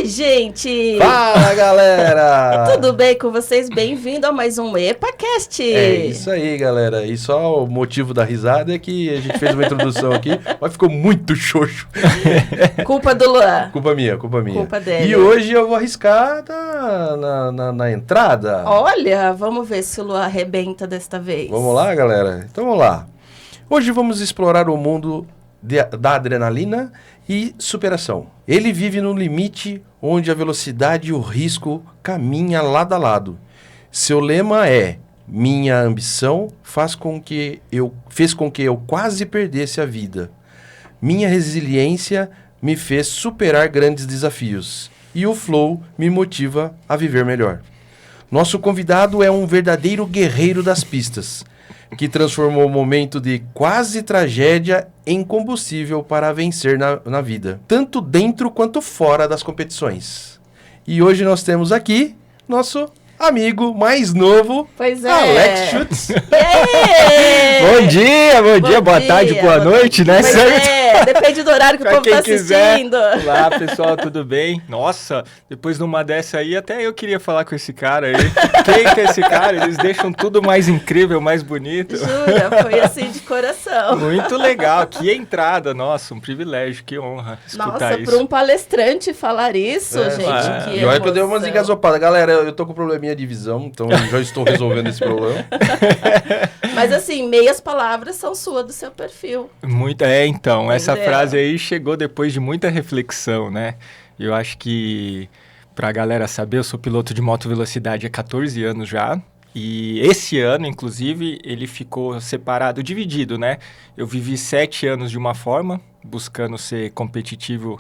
Oi, gente! Fala, galera! Tudo bem com vocês? Bem-vindo a mais um EpaCast! É isso aí, galera. E só o motivo da risada é que a gente fez uma introdução aqui, mas ficou muito xoxo. Culpa do Luan. Culpa minha. Culpa dele. E hoje eu vou arriscar na entrada. Olha, vamos ver se o Luan arrebenta desta vez. Vamos lá, galera? Então vamos lá. Hoje vamos explorar o mundo da adrenalina e superação. Ele vive no limite onde a velocidade e o risco caminham lado a lado. Seu lema é: minha ambição fez com que eu quase perdesse a vida. Minha resiliência me fez superar grandes desafios. E o flow me motiva a viver melhor. Nosso convidado é um verdadeiro guerreiro das pistas, que transformou o momento de quase tragédia em combustível para vencer na vida, tanto dentro quanto fora das competições. E hoje nós temos aqui nosso amigo mais novo, pois é. Alex Schutz. Bom dia, boa tarde, boa noite, né? Pois depende do horário que o povo tá assistindo. Olá, pessoal, tudo bem? Nossa, depois de uma dessa aí, até eu queria falar com esse cara aí. Quem que é esse cara? Eles deixam tudo mais incrível, mais bonito. Jura, foi assim de coração. Muito legal, que entrada, nossa, um privilégio, que honra escutar isso. Nossa, para um palestrante falar isso, gente, que e olha que eu dei umas engasopadas. Galera, eu tô com probleminha de visão, então eu já estou resolvendo esse problema. Mas assim, meias palavras são suas do seu perfil. Então, essa frase aí chegou depois de muita reflexão, né? Eu acho que, pra galera saber, eu sou piloto de moto velocidade há 14 anos já. E esse ano, inclusive, ele ficou separado, dividido, né? Eu vivi 7 anos de uma forma, buscando ser competitivo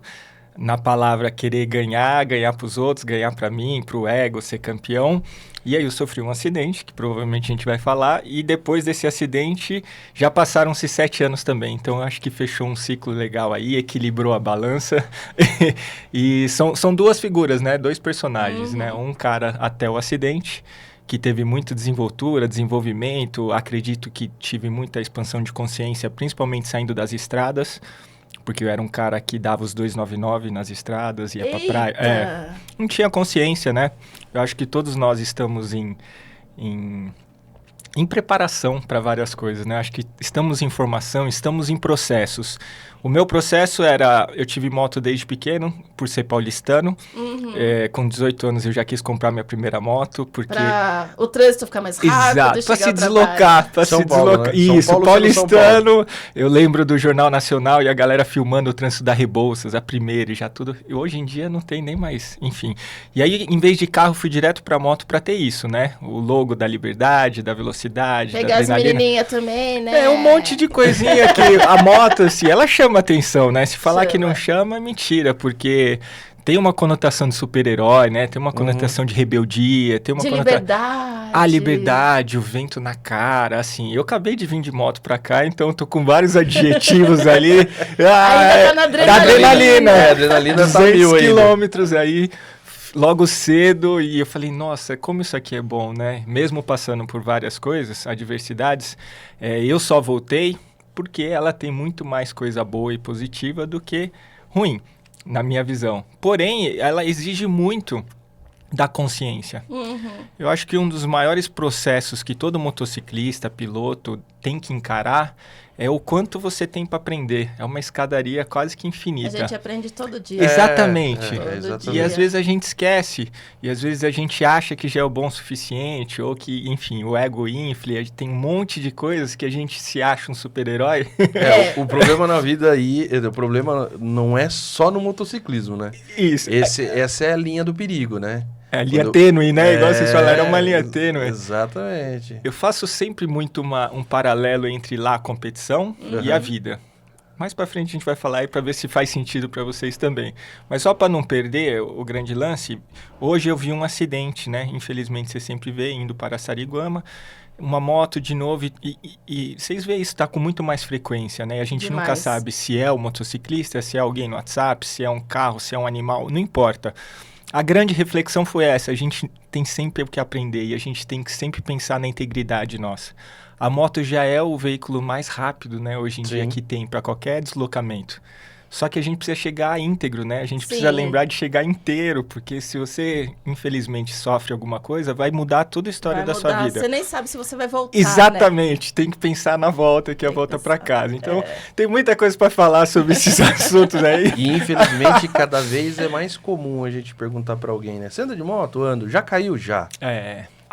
na palavra querer ganhar para os outros, ganhar para mim, para o ego, ser campeão. E aí eu sofri um acidente, que provavelmente a gente vai falar, e depois desse acidente já passaram-se 7 anos também. Então eu acho que fechou um ciclo legal aí, equilibrou a balança. E são duas figuras, né? 2 personagens, né? Um cara até o acidente, que teve muita desenvoltura, desenvolvimento, acredito que tive muita expansão de consciência, principalmente saindo das estradas, porque eu era um cara que dava os 299 nas estradas, ia pra praia. Não tinha consciência, né? Eu acho que todos nós estamos em preparação para várias coisas, né? Acho que estamos em formação, estamos em processos. O meu processo era, eu tive moto desde pequeno, por ser paulistano. Com 18 anos eu já quis comprar minha primeira moto, porque... Pra o trânsito ficar mais rápido. Exato, para se deslocar. Né? Isso, paulistano. Eu lembro do Jornal Nacional e a galera filmando o trânsito da Rebouças, a primeira e já tudo. E hoje em dia não tem nem mais, enfim. E aí, em vez de carro, fui direto pra moto pra ter isso, né? O logo da liberdade, da velocidade, pegar as menininhas também, né? É um monte de coisinha que a moto, assim, ela chama atenção, né? Se falar que não chama, é mentira, porque tem uma conotação de super-herói, né? Tem uma conotação de rebeldia, tem uma liberdade. A liberdade, o vento na cara, assim. Eu acabei de vir de moto pra cá, então eu tô com vários adjetivos ali. Ainda tá na adrenalina. A adrenalina tá 200 quilômetros aí, logo cedo, e eu falei, nossa, como isso aqui é bom, né? Mesmo passando por várias coisas, adversidades, eu só voltei porque ela tem muito mais coisa boa e positiva do que ruim, na minha visão. Porém, ela exige muito da consciência. Eu acho que um dos maiores processos que todo motociclista, piloto, tem que encarar é o quanto você tem para aprender. É uma escadaria quase que infinita. A gente aprende todo dia. Exatamente. Exatamente. E às vezes a gente esquece. E às vezes a gente acha que já é o bom o suficiente. Ou que, enfim, o ego infla. Tem um monte de coisas que a gente se acha um super-herói. O problema na vida aí, o problema não é só no motociclismo, né? Isso. Essa é a linha do perigo, né? É a linha tênue, né? Igual vocês falaram, é uma linha tênue. Exatamente. Eu faço sempre muito um paralelo entre lá a competição e a vida. Mais pra frente a gente vai falar aí pra ver se faz sentido pra vocês também. Mas só pra não perder o grande lance, hoje eu vi um acidente, né? Infelizmente você sempre vê, indo para Sariguama, uma moto de novo e vocês veem isso tá com muito mais frequência, né? A gente nunca sabe se é o motociclista, se é alguém no WhatsApp, se é um carro, se é um animal, não importa. A grande reflexão foi essa, a gente tem sempre o que aprender e a gente tem que sempre pensar na integridade nossa. A moto já é o veículo mais rápido, né, hoje em dia que tem para qualquer deslocamento. Só que a gente precisa chegar íntegro, né? A gente Sim. precisa lembrar de chegar inteiro, porque se você, infelizmente, sofre alguma coisa, vai mudar toda a história da sua vida. Você nem sabe se você vai voltar, Exatamente, tem que pensar na volta, que é a volta para casa. Então, tem muita coisa para falar sobre esses assuntos aí. E infelizmente cada vez é mais comum a gente perguntar pra alguém, né? Você anda de moto? Ando. Já caiu? Já.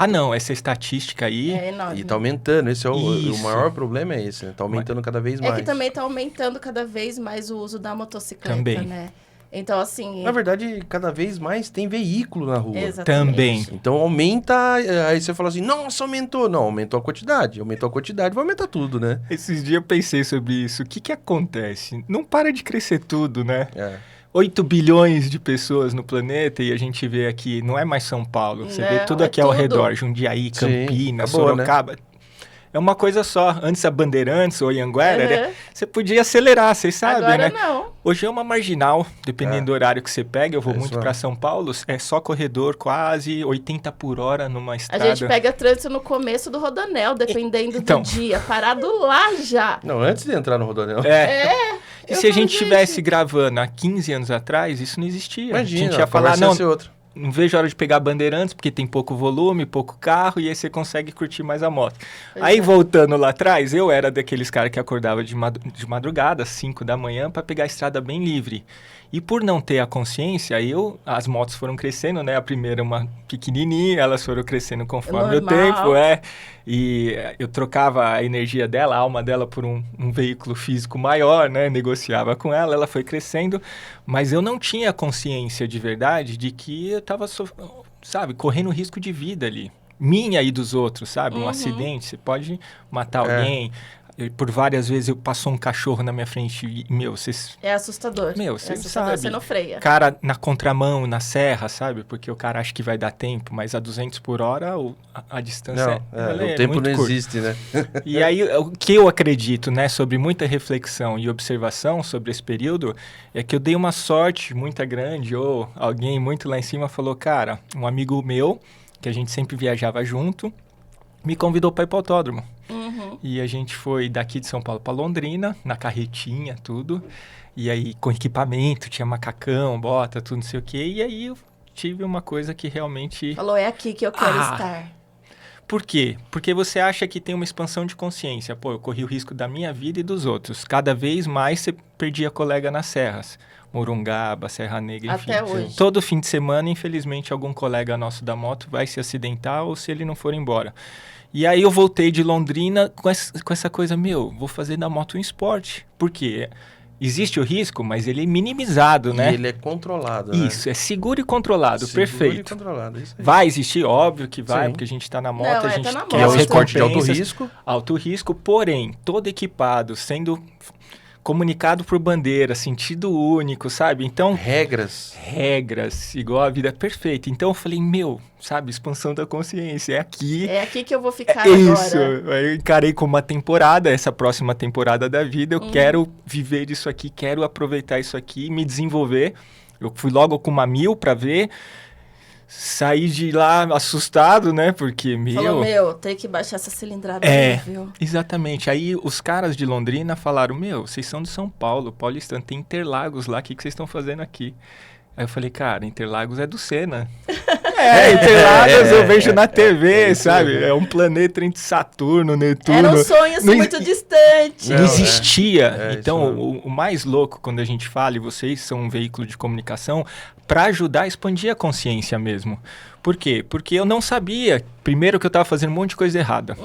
Ah, não, essa estatística aí... É enorme. E tá aumentando. Esse é o Isso. maior problema, é esse, né? Tá aumentando cada vez mais. É que também tá aumentando cada vez mais o uso da motocicleta, Também. né? Então, assim... Na verdade, cada vez mais tem veículo na rua. Exatamente. Também. Então aumenta, aí você fala assim, nossa, aumentou. Não, aumentou a quantidade. Aumentou a quantidade, vai aumentar tudo, né? Esses dias eu pensei sobre isso. O que acontece? Não para de crescer tudo, né? 8 bilhões de pessoas no planeta e a gente vê aqui, não é mais São Paulo, você vê Não, tudo é aqui ao tudo. redor, Jundiaí, Sim, Campinas, acabou, Sorocaba. É uma coisa só. Antes a Bandeirantes ou Anhanguera, Uhum. né? Você podia acelerar, vocês sabem, Agora né? não. Hoje é uma marginal, dependendo do horário que você pega. Eu vou É muito só. para São Paulo, é só corredor, quase 80 por hora numa A estrada. gente pega trânsito no começo do Rodanel, dependendo Então. do dia. Parado lá já. Não, antes de entrar no Rodoanel. E eu se a gente falo, estivesse gente. gravando há 15 anos atrás, isso não existia. Imagina, a gente ia falar, conversa ia não, ser outra. não vejo a hora de pegar Bandeirantes, porque tem pouco volume, pouco carro, e aí você consegue curtir mais a moto. Pois Aí, é. voltando lá atrás, eu era daqueles caras que acordava de madrugada, 5 da manhã, para pegar a estrada bem livre. E por não ter a consciência, as motos foram crescendo, né? A primeira uma pequenininha, elas foram crescendo conforme o Normal. tempo, E eu trocava a energia dela, a alma dela por um veículo físico maior, né? Negociava com ela, ela foi crescendo, mas eu não tinha consciência de verdade de que eu tava, correndo risco de vida ali. Minha e dos outros, sabe? Um acidente, você pode matar alguém. Por várias vezes passou um cachorro na minha frente e, vocês... É assustador. Meu, é você assustador, sabe. você não freia. Cara na contramão, na serra, sabe? Porque o cara acha que vai dar tempo, mas a 200 por hora a distância o tempo muito não curta. existe, né? E aí, o que eu acredito, né, sobre muita reflexão e observação sobre esse período, é que eu dei uma sorte muito grande, ou alguém muito lá em cima falou, cara, um amigo meu, que a gente sempre viajava junto, me convidou para ir para o autódromo. E a gente foi daqui de São Paulo para Londrina, na carretinha, tudo. E aí, com equipamento, tinha macacão, bota, tudo, não sei o quê. E aí, eu tive uma coisa que realmente... Falou, é aqui que eu quero estar. Por quê? Porque você acha que tem uma expansão de consciência. Pô, eu corri o risco da minha vida e dos outros. Cada vez mais você perdia colega nas serras. Morungaba, Serra Negra, enfim. Até hoje. Todo fim de semana, infelizmente, algum colega nosso da moto vai se acidentar ou se ele não for embora. E aí eu voltei de Londrina com essa coisa, vou fazer da moto um esporte. Por quê? Existe o risco, mas ele é minimizado, né? E ele é controlado, né? Isso, é seguro e controlado, Seguro perfeito. e controlado, isso aí. Vai existir, óbvio que vai, Sim. porque a gente está na moto, Não, a gente tá na quer Que é moto. um as esporte de alto recompensas. risco. Alto risco, porém, todo equipado, sendo comunicado por bandeira, sentido único, sabe? Então, Regras. igual a vida perfeita. Então eu falei, sabe, expansão da consciência, é aqui. É aqui que eu vou ficar Isso, agora. eu encarei como uma temporada, essa próxima temporada da vida, eu quero viver isso aqui, quero aproveitar isso aqui, me desenvolver. Eu fui logo com uma 1000 para ver, saí de lá assustado, né, porque, Falou, tem que baixar essa cilindrada É. aí, viu? Exatamente. Aí os caras de Londrina falaram, vocês são de São Paulo, paulistano, tem Interlagos lá, o que vocês estão fazendo aqui? Aí eu falei, cara, Interlagos é do Senna. Interlagos eu vejo na TV, sabe? É um planeta entre Saturno, Netuno. Era um sonho assim, Não muito distante. Não existia. É, Então, isso o mais louco quando a gente fala, e vocês são um veículo de comunicação, para ajudar a expandir a consciência mesmo. Por quê? Porque eu não sabia, primeiro, que eu estava fazendo um monte de coisa errada.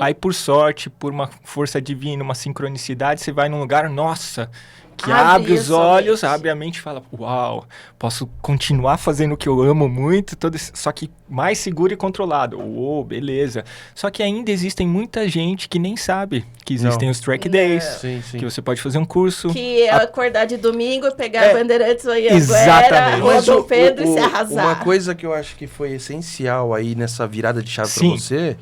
Aí, por sorte, por uma força divina, uma sincronicidade, você vai num lugar, nossa, que abre os olhos, abre a mente e fala, uau, posso continuar fazendo o que eu amo muito, só que mais seguro e controlado. Uou, beleza. Só que ainda existem muita gente que nem sabe que existem os track days, Sim, sim. que você pode fazer um curso. Que é acordar de domingo, pegar a Bandeirantes ou Exatamente. Rua Dom Pedro e se arrasar. Uma coisa que eu acho que foi essencial aí nessa virada de chave para Sim. você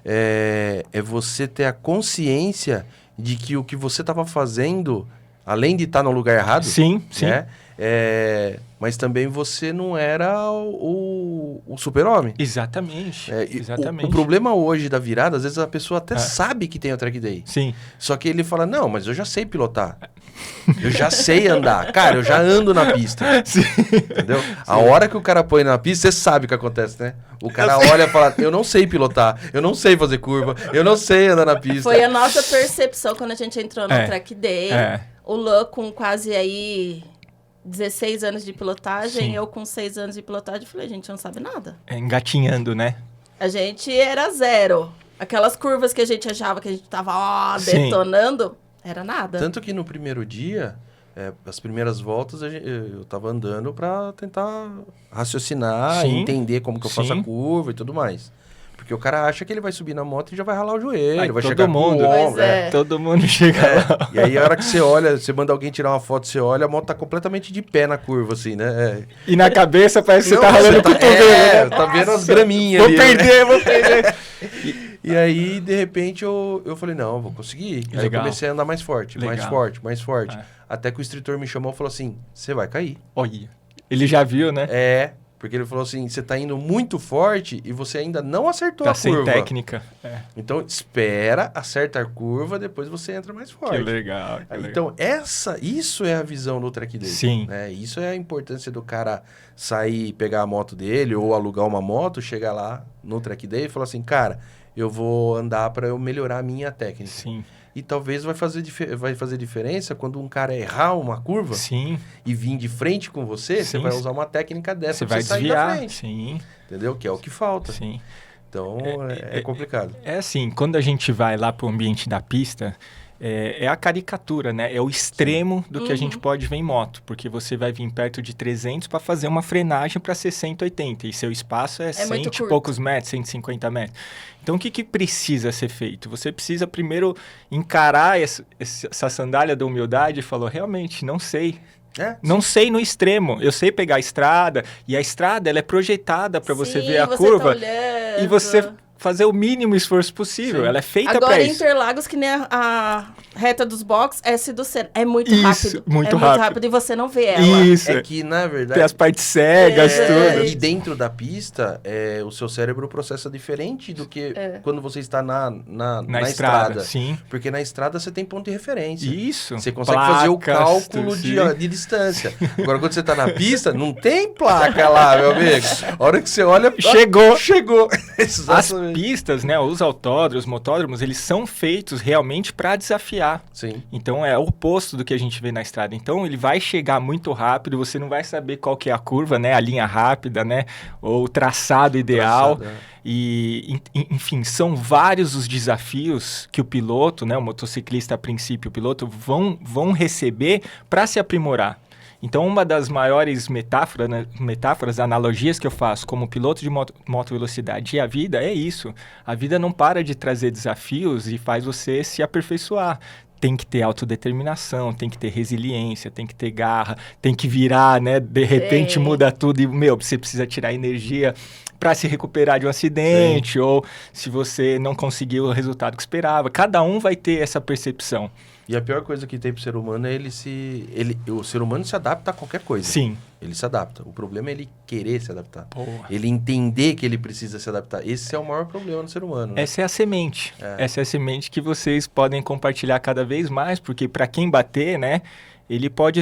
é você ter a consciência de que o que você estava fazendo, além de estar no lugar errado, Sim, sim. né? Mas também você não era o super-homem. Exatamente. O problema hoje da virada, às vezes a pessoa até sabe que tem o track day. Sim. Só que ele fala, não, mas eu já sei pilotar. Eu já sei andar. Cara, eu já ando na pista. Sim. Entendeu? A hora que o cara põe na pista, você sabe o que acontece, né? O cara olha e fala, eu não sei pilotar, eu não sei fazer curva, eu não sei andar na pista. Foi a nossa percepção quando a gente entrou no track day. O Lã com quase aí 16 anos de pilotagem, eu com 6 anos de pilotagem, falei, a gente não sabe nada. Engatinhando, né? A gente era zero. Aquelas curvas que a gente achava que a gente tava detonando, era nada. Tanto que no primeiro dia, as primeiras voltas, eu tava andando pra tentar raciocinar, entender como que eu faço a curva e tudo mais. Porque o cara acha que ele vai subir na moto e já vai ralar o joelho, vai chegar com o ombro. Todo mundo chega lá. E aí a hora que você olha, você manda alguém tirar uma foto, você olha, a moto tá completamente de pé na curva, assim, né? E na cabeça parece que você tá ralando o cotovelo, né? Tá vendo as graminhas ali. Vou perder. E aí, de repente, eu falei, não, eu vou conseguir. Aí eu comecei a andar mais forte, mais forte. Até que o instrutor me chamou e falou assim, você vai cair. Olha, ele já viu, né? Porque ele falou assim, você tá indo muito forte e você ainda não acertou a curva. Tá sem técnica. Então, espera, acerta a curva, depois você entra mais forte. Que legal. Então, isso é a visão do track day. Sim. Né? Isso é a importância do cara sair, pegar a moto dele ou alugar uma moto, chegar lá no track day e falar assim, cara, eu vou andar para eu melhorar a minha técnica. Sim. E talvez vai fazer diferença quando um cara errar uma curva e vir de frente com você, você vai usar uma técnica dessa para você sair da frente. Sim. Entendeu? Que é o que falta. Sim. Então, é complicado. É assim, quando a gente vai lá para o ambiente da pista, é a caricatura, né? É o extremo do que a gente pode ver em moto. Porque você vai vir perto de 300 para fazer uma frenagem para 60, 80. E seu espaço é 100 e poucos metros, 150 metros. Então, o que precisa ser feito? Você precisa primeiro encarar essa sandália da humildade e falar, realmente, não sei. Não sei no extremo. Eu sei pegar a estrada. E a estrada, ela é projetada para você ver a curva. Tá e você fazer o mínimo esforço possível. Ela é feita para isso. Agora, Interlagos, que nem a reta dos boxes, S do Senna. É muito rápido. Muito rápido e você não vê ela. Isso. É que, na verdade... Tem as partes cegas, tudo. E dentro da pista, o seu cérebro processa diferente do que quando você está na estrada. Sim. Porque na estrada você tem ponto de referência. Isso. Você consegue fazer o cálculo de distância. Agora, quando você está na pista, não tem placa lá, meu amigo. A hora que você olha... Chegou. As pistas, né, os autódromos, os motódromos, eles são feitos realmente para desafiar. Sim. Então, é o oposto do que a gente vê na estrada. Então, ele vai chegar muito rápido, você não vai saber qual que é a curva, né, a linha rápida, né, ou o traçado ideal. E, enfim, são vários os desafios que o piloto, né, o motociclista a princípio, o piloto, vão receber para se aprimorar. Então, uma das maiores metáforas, analogias que eu faço como piloto de moto velocidade e a vida é isso. A vida não para de trazer desafios e faz você se aperfeiçoar. Tem que ter autodeterminação, tem que ter resiliência, tem que ter garra, tem que virar, né? De repente muda tudo e, você precisa tirar energia para se recuperar de um acidente ou se você não conseguiu o resultado que esperava. Cada um vai ter essa percepção. E a pior coisa que tem pro ser humano é o ser humano se adapta a qualquer coisa. Sim. Ele se adapta. O problema é ele querer se adaptar. Porra. Ele entender que ele precisa se adaptar. Esse é o maior problema no ser humano. Né? Essa é a semente. Essa é a semente que vocês podem compartilhar cada vez mais, porque para quem bater, né, ele pode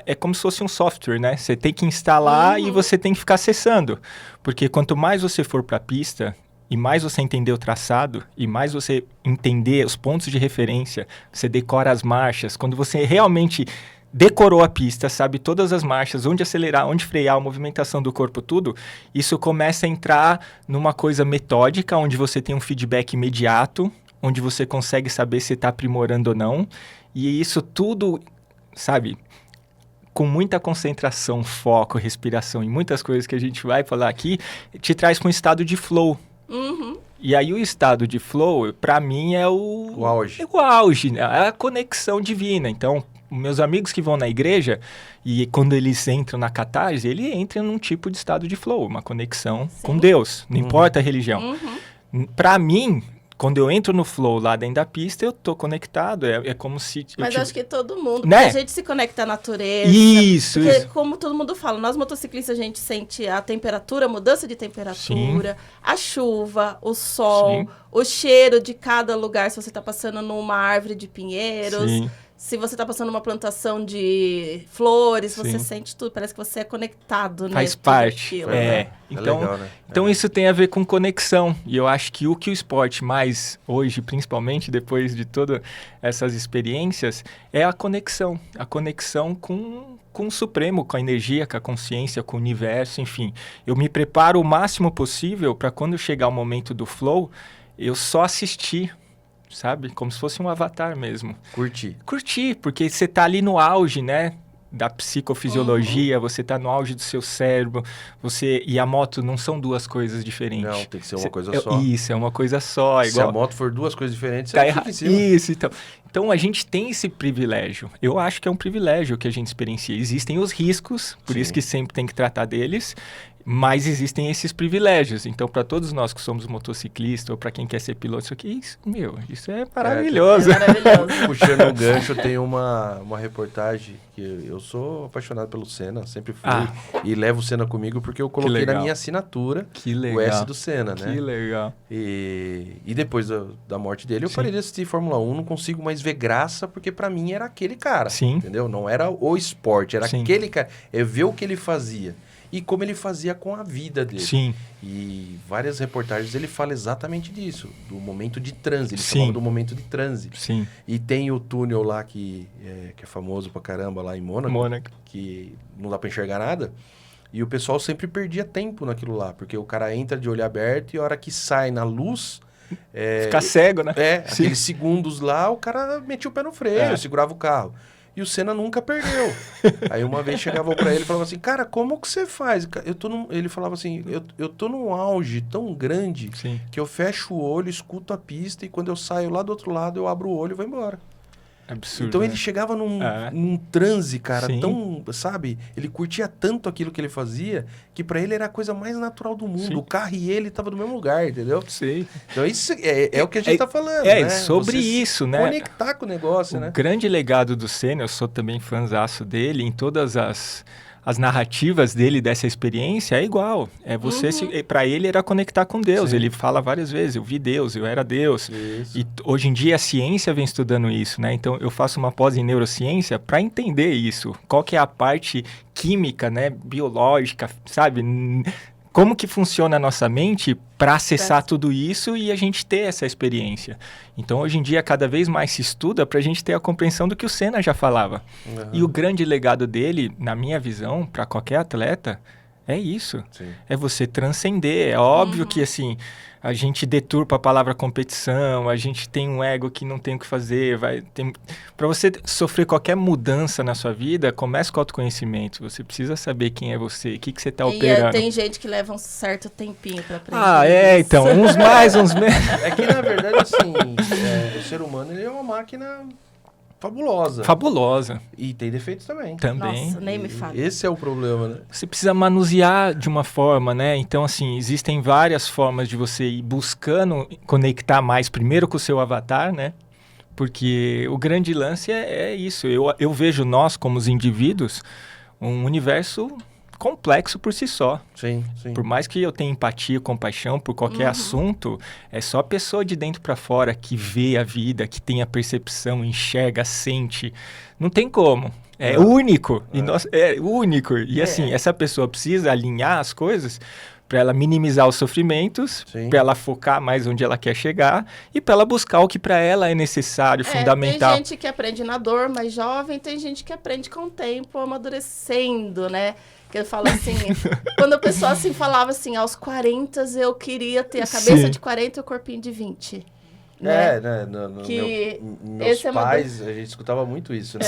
é como se fosse um software, né? Você tem que instalar e você tem que ficar acessando. Porque quanto mais você for para a pista... E mais você entender o traçado, e mais você entender os pontos de referência, você decora as marchas. Quando você realmente decorou a pista, sabe todas as marchas, onde acelerar, onde frear, a movimentação do corpo, tudo, isso começa a entrar numa coisa metódica, onde você tem um feedback imediato, onde você consegue saber se está aprimorando ou não. E isso tudo, sabe... com muita concentração, foco, respiração e muitas coisas que a gente vai falar aqui, te traz para um estado de flow. E aí o estado de flow, para mim, é o auge. É o auge, né? É a conexão divina. Então, meus amigos que vão na igreja, e quando eles entram na catarse, eles entram num tipo de estado de flow, uma conexão com Deus, não importa a religião. Para mim, quando eu entro no flow lá dentro da pista, eu tô conectado. É como se... Mas acho que todo mundo... Né? A gente se conecta à natureza. Isso. Como todo mundo fala, nós motociclistas, a gente sente a temperatura, a mudança de temperatura, a chuva, o sol, o cheiro de cada lugar. Se você tá passando numa árvore de pinheiros... Se você está passando uma plantação de flores, você sente tudo. Parece que você é conectado, né? Faz parte. Aquilo, né? Então, legal, né? Então isso tem a ver com conexão. E eu acho que o esporte mais hoje, principalmente depois de todas essas experiências, é a conexão. A conexão com o Supremo, com a energia, com a consciência, com o universo, enfim. Eu me preparo o máximo possível para quando chegar o momento do flow, eu só assistir. Sabe? Como se fosse um avatar mesmo. Curtir, porque você tá ali no auge, né? Da psicofisiologia, você tá no auge do seu cérebro, e a moto não são duas coisas diferentes. Não, tem que ser uma coisa só. Isso, é uma coisa só. Se a moto for duas coisas diferentes, você fica em cima. Isso, então a gente tem esse privilégio. Eu acho que é um privilégio que a gente experiencia. Existem os riscos, por isso que sempre tem que tratar deles, mas existem esses privilégios. Então, para todos nós que somos motociclistas ou para quem quer ser piloto, isso é maravilhoso. É maravilhoso. Puxando um gancho, tem uma reportagem que eu sou apaixonado pelo Senna, sempre fui. E levo o Senna comigo porque eu coloquei na minha assinatura o S do Senna, né? Que legal. E depois da morte dele, eu parei de assistir Fórmula 1, não consigo mais ver graça, porque para mim era aquele cara. Entendeu? Não era o esporte, era aquele cara. É ver o que ele fazia. E como ele fazia com a vida dele. E várias reportagens ele fala exatamente disso, do momento de transe. Ele falava do momento de transe. E tem o túnel lá que é famoso pra caramba lá em Mônaco, que não dá pra enxergar nada. E o pessoal sempre perdia tempo naquilo lá, porque o cara entra de olho aberto e a hora que sai na luz... Fica cego, né? Aqueles segundos lá, o cara metia o pé no freio, segurava o carro. E o Senna nunca perdeu. Aí uma vez chegavam pra ele e falavam assim, cara, como que você faz? Ele falava assim, eu tô num auge tão grande que eu fecho o olho, escuto a pista e quando eu saio lá do outro lado, eu abro o olho e vou embora. Absurdo, então ele chegava num transe, cara, tão, sabe? Ele curtia tanto aquilo que ele fazia, que pra ele era a coisa mais natural do mundo. O carro e ele estavam no mesmo lugar, entendeu? Então isso é o que a gente tá falando, né? Sobre isso, né? Conectar com o negócio, né? O grande legado do Senna, eu sou também fãzaço dele, em todas as narrativas dele dessa experiência é igual. Para ele era conectar com Deus. Ele fala várias vezes, eu vi Deus, eu era Deus. E hoje em dia a ciência vem estudando isso, né? Então eu faço uma pós em neurociência para entender isso. Qual que é a parte química, né, biológica, sabe? Como que funciona a nossa mente para acessar tudo isso e a gente ter essa experiência. Então, hoje em dia, cada vez mais se estuda para a gente ter a compreensão do que o Senna já falava. E o grande legado dele, na minha visão, para qualquer atleta, é isso. É você transcender. É óbvio que, assim, a gente deturpa a palavra competição, a gente tem um ego que não tem o que fazer. Para você sofrer qualquer mudança na sua vida, comece com autoconhecimento. Você precisa saber quem é você, o que você está operando. Tem gente que leva um certo tempinho para aprender. Então, uns mais, uns menos. É que, na verdade, assim, o ser humano ele é uma máquina... fabulosa. E tem defeitos também. Nossa, nem me fala. Esse é o problema, né? Você precisa manusear de uma forma, né? Então, assim, existem várias formas de você ir buscando conectar mais primeiro com o seu avatar, né? Porque o grande lance é isso. Eu vejo nós, como os indivíduos, um universo complexo por si só. Por mais que eu tenha empatia, compaixão por qualquer assunto, é só a pessoa de dentro para fora que vê a vida, que tem a percepção, enxerga, sente. Não tem como. É único. É único. E assim, essa pessoa precisa alinhar as coisas para ela minimizar os sofrimentos, para ela focar mais onde ela quer chegar e para ela buscar o que para ela é necessário, fundamental. Tem gente que aprende na dor, mais jovem, tem gente que aprende com o tempo, amadurecendo, né? Que eu falo assim, quando a pessoa assim falava assim, aos 40 eu queria ter a cabeça de 40 e o corpinho de 20. Né? Meus pais, a gente escutava muito isso, né?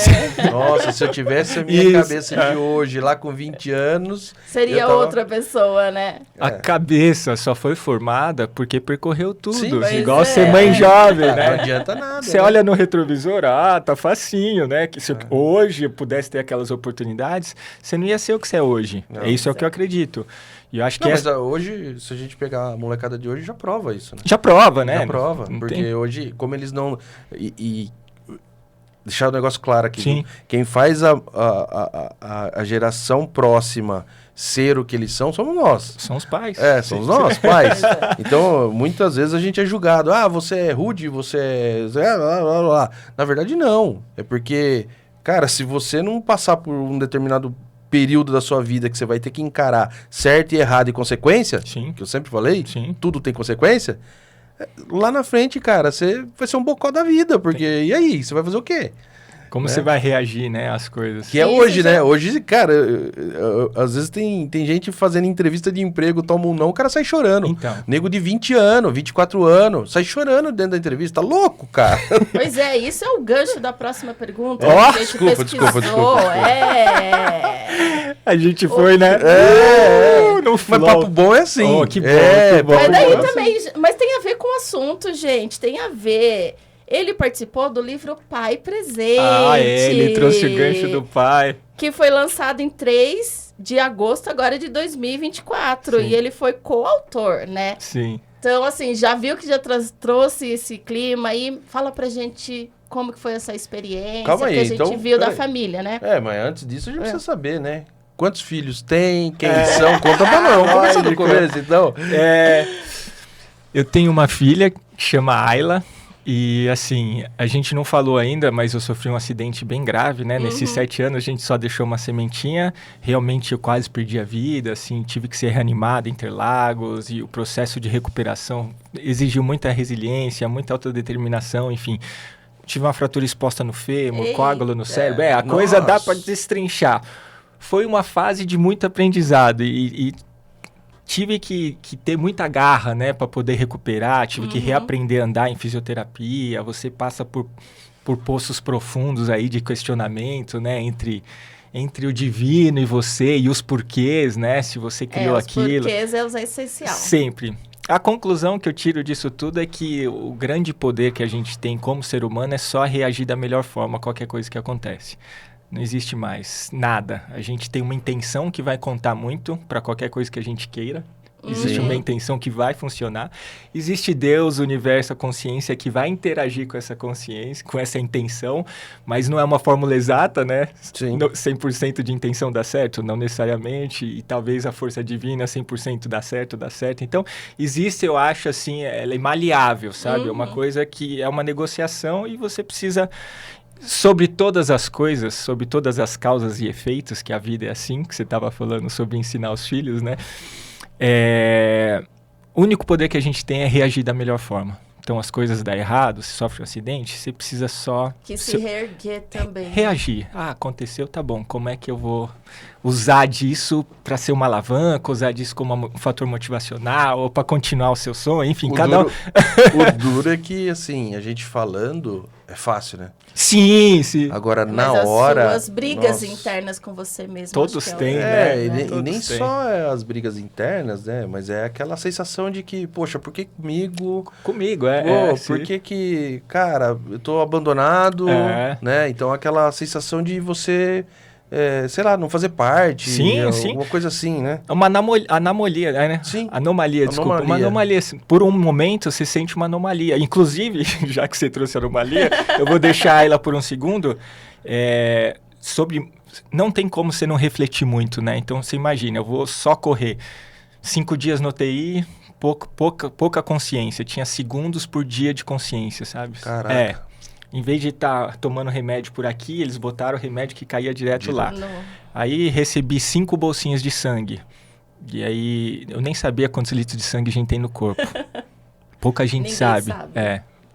Nossa, se eu tivesse a minha cabeça de hoje, lá com 20 anos... Seria outra pessoa, né? A cabeça só foi formada porque percorreu tudo. Igual ser mãe jovem, né? Não adianta nada. Você olha no retrovisor, tá facinho, né? Que se hoje eu pudesse ter aquelas oportunidades, você não ia ser o que você é hoje. Isso é o que eu acredito. E eu acho Não, que mas hoje, se a gente pegar a molecada de hoje, já prova isso, né? já prova, né? Já prova, Não porque tem... hoje, como eles não... E deixar o negócio claro aqui, Sim. quem faz a geração próxima ser o que eles são, somos nós. São os pais. Somos nós, pais. Então, muitas vezes a gente é julgado. Ah, você é rude, você é... Blá, blá, blá. Na verdade, não. É porque, cara, se você não passar por um determinado período da sua vida que você vai ter que encarar certo e errado e consequência, Sim. que eu sempre falei, Sim. tudo tem consequência, lá na frente, cara, você vai ser um bocó da vida, porque e aí, você vai fazer o quê? Como você vai reagir, né, às coisas. Que é hoje, né? Hoje, cara, às vezes tem gente fazendo entrevista de emprego, toma um não, o cara sai chorando. Então. Nego de 20 anos, 24 anos, sai chorando dentro da entrevista. Tá louco, cara? Pois é, isso é o gancho da próxima pergunta. Ó, A gente desculpa. A gente foi, né? No Mas flow. papo bom é assim. Oh, que bom, que bom. Mas daí bom. também, mas tem a ver com o assunto, gente, tem a ver. Ele participou do livro Pai Presente. Ele trouxe o gancho do pai. Que foi lançado em 3 de agosto agora de 2024. Sim. E ele foi coautor, né? Sim. Então, assim, já viu que já trouxe esse clima aí? Fala pra gente como que foi essa experiência. Calma aí, que a gente então, viu da peraí. família, né? Mas antes disso a gente precisa saber, né? Quantos filhos tem, quem são, conta pra nós. Vamos começar do começo, então. Eu tenho uma filha que chama Ayla. E, assim, a gente não falou ainda, mas eu sofri um acidente bem grave, né? Nesses 7 anos, a gente só deixou uma sementinha. Realmente, eu quase perdi a vida, assim, tive que ser reanimado em Interlagos. E o processo de recuperação exigiu muita resiliência, muita autodeterminação, enfim. Tive uma fratura exposta no fêmur, coágulo no cérebro. A coisa dá para destrinchar. Foi uma fase de muito aprendizado e tive que ter muita garra, né, para poder recuperar. Tive que reaprender a andar em fisioterapia. Você passa por poços profundos aí de questionamento, né, entre o divino e você e os porquês, né, se você criou aquilo. Os porquês é o essencial. Sempre. A conclusão que eu tiro disso tudo é que o grande poder que a gente tem como ser humano é só reagir da melhor forma a qualquer coisa que acontece. Não existe mais nada. A gente tem uma intenção que vai contar muito para qualquer coisa que a gente queira. Existe uma intenção que vai funcionar. Existe Deus, o universo, a consciência que vai interagir com essa consciência, com essa intenção, mas não é uma fórmula exata, né? Sim. 100% de intenção dá certo, não necessariamente, e talvez a força divina 100% dá certo. Então, existe, eu acho, assim, ela é maleável, sabe? É uma coisa que é uma negociação e você precisa... Sobre todas as coisas, sobre todas as causas e efeitos, que a vida é assim, que você estava falando sobre ensinar os filhos, né? O único poder que a gente tem é reagir da melhor forma. Então, as coisas dão errado, se sofre um acidente, você precisa só... se reerguer também. Reagir. Aconteceu, tá bom. Como é que eu vou usar disso para ser uma alavanca, usar disso como um fator motivacional, ou para continuar o seu sonho, enfim, O duro é que, assim, a gente falando é fácil, né? Sim. Agora, Mas na hora... as brigas internas com você mesmo. Todos têm, né? Todos E nem têm. só as brigas internas, né? Mas é aquela sensação de que, poxa, por que comigo? Comigo, Por que, cara, eu tô abandonado, né? Então, aquela sensação de você... sei lá, não fazer parte. Sim. Uma coisa assim, né? É uma anomalia, né? Sim. Anomalia, desculpa. Uma anomalia. Por um momento, você sente uma anomalia. Inclusive, já que você trouxe anomalia, eu vou deixar ela por um segundo. Sobre... Não tem como você não refletir muito, né? Então, você imagina, eu vou só correr 5 dias no TI... Pouca consciência. Tinha segundos por dia de consciência, sabe? Caraca. Em vez de estar tomando remédio por aqui, eles botaram o remédio que caía direto lá. Não. Aí recebi 5 bolsinhas de sangue. E aí eu nem sabia quantos litros de sangue a gente tem no corpo. Pouca gente sabe.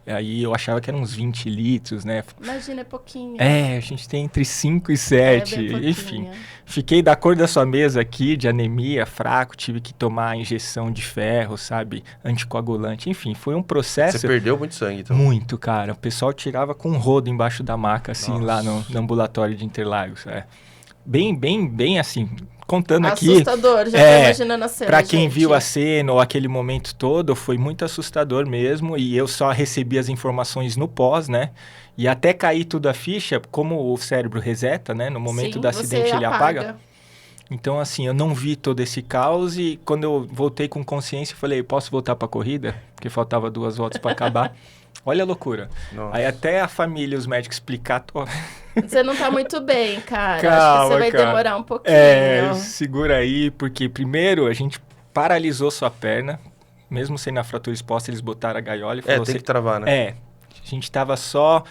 Aí eu achava que eram uns 20 litros, né? Imagina, é pouquinho. A gente tem entre 5 e 7. Enfim, fiquei da cor da sua mesa aqui, de anemia, fraco, tive que tomar injeção de ferro, sabe? Anticoagulante, enfim, foi um processo... Você perdeu muito sangue, então? Muito, cara. O pessoal tirava com um rodo embaixo da maca, assim, lá no ambulatório de Interlagos. Bem assim... Contando aqui... Assustador, já tô imaginando a cena, Pra quem viu a cena ou aquele momento todo, foi muito assustador mesmo, e eu só recebi as informações no pós, né? E até cair tudo a ficha, como o cérebro reseta, né? No momento do acidente ele apaga. Então, assim, eu não vi todo esse caos e quando eu voltei com consciência, eu falei, posso voltar para a corrida? Porque faltava 2 voltas para acabar. Olha a loucura. Nossa. Aí até a família, os médicos explicar... Você não tá muito bem, cara. Acho que você vai demorar um pouquinho. Segura aí, porque primeiro a gente paralisou sua perna, mesmo sem a fratura exposta, eles botaram a gaiola e falou... tem que travar, né? A gente tava só...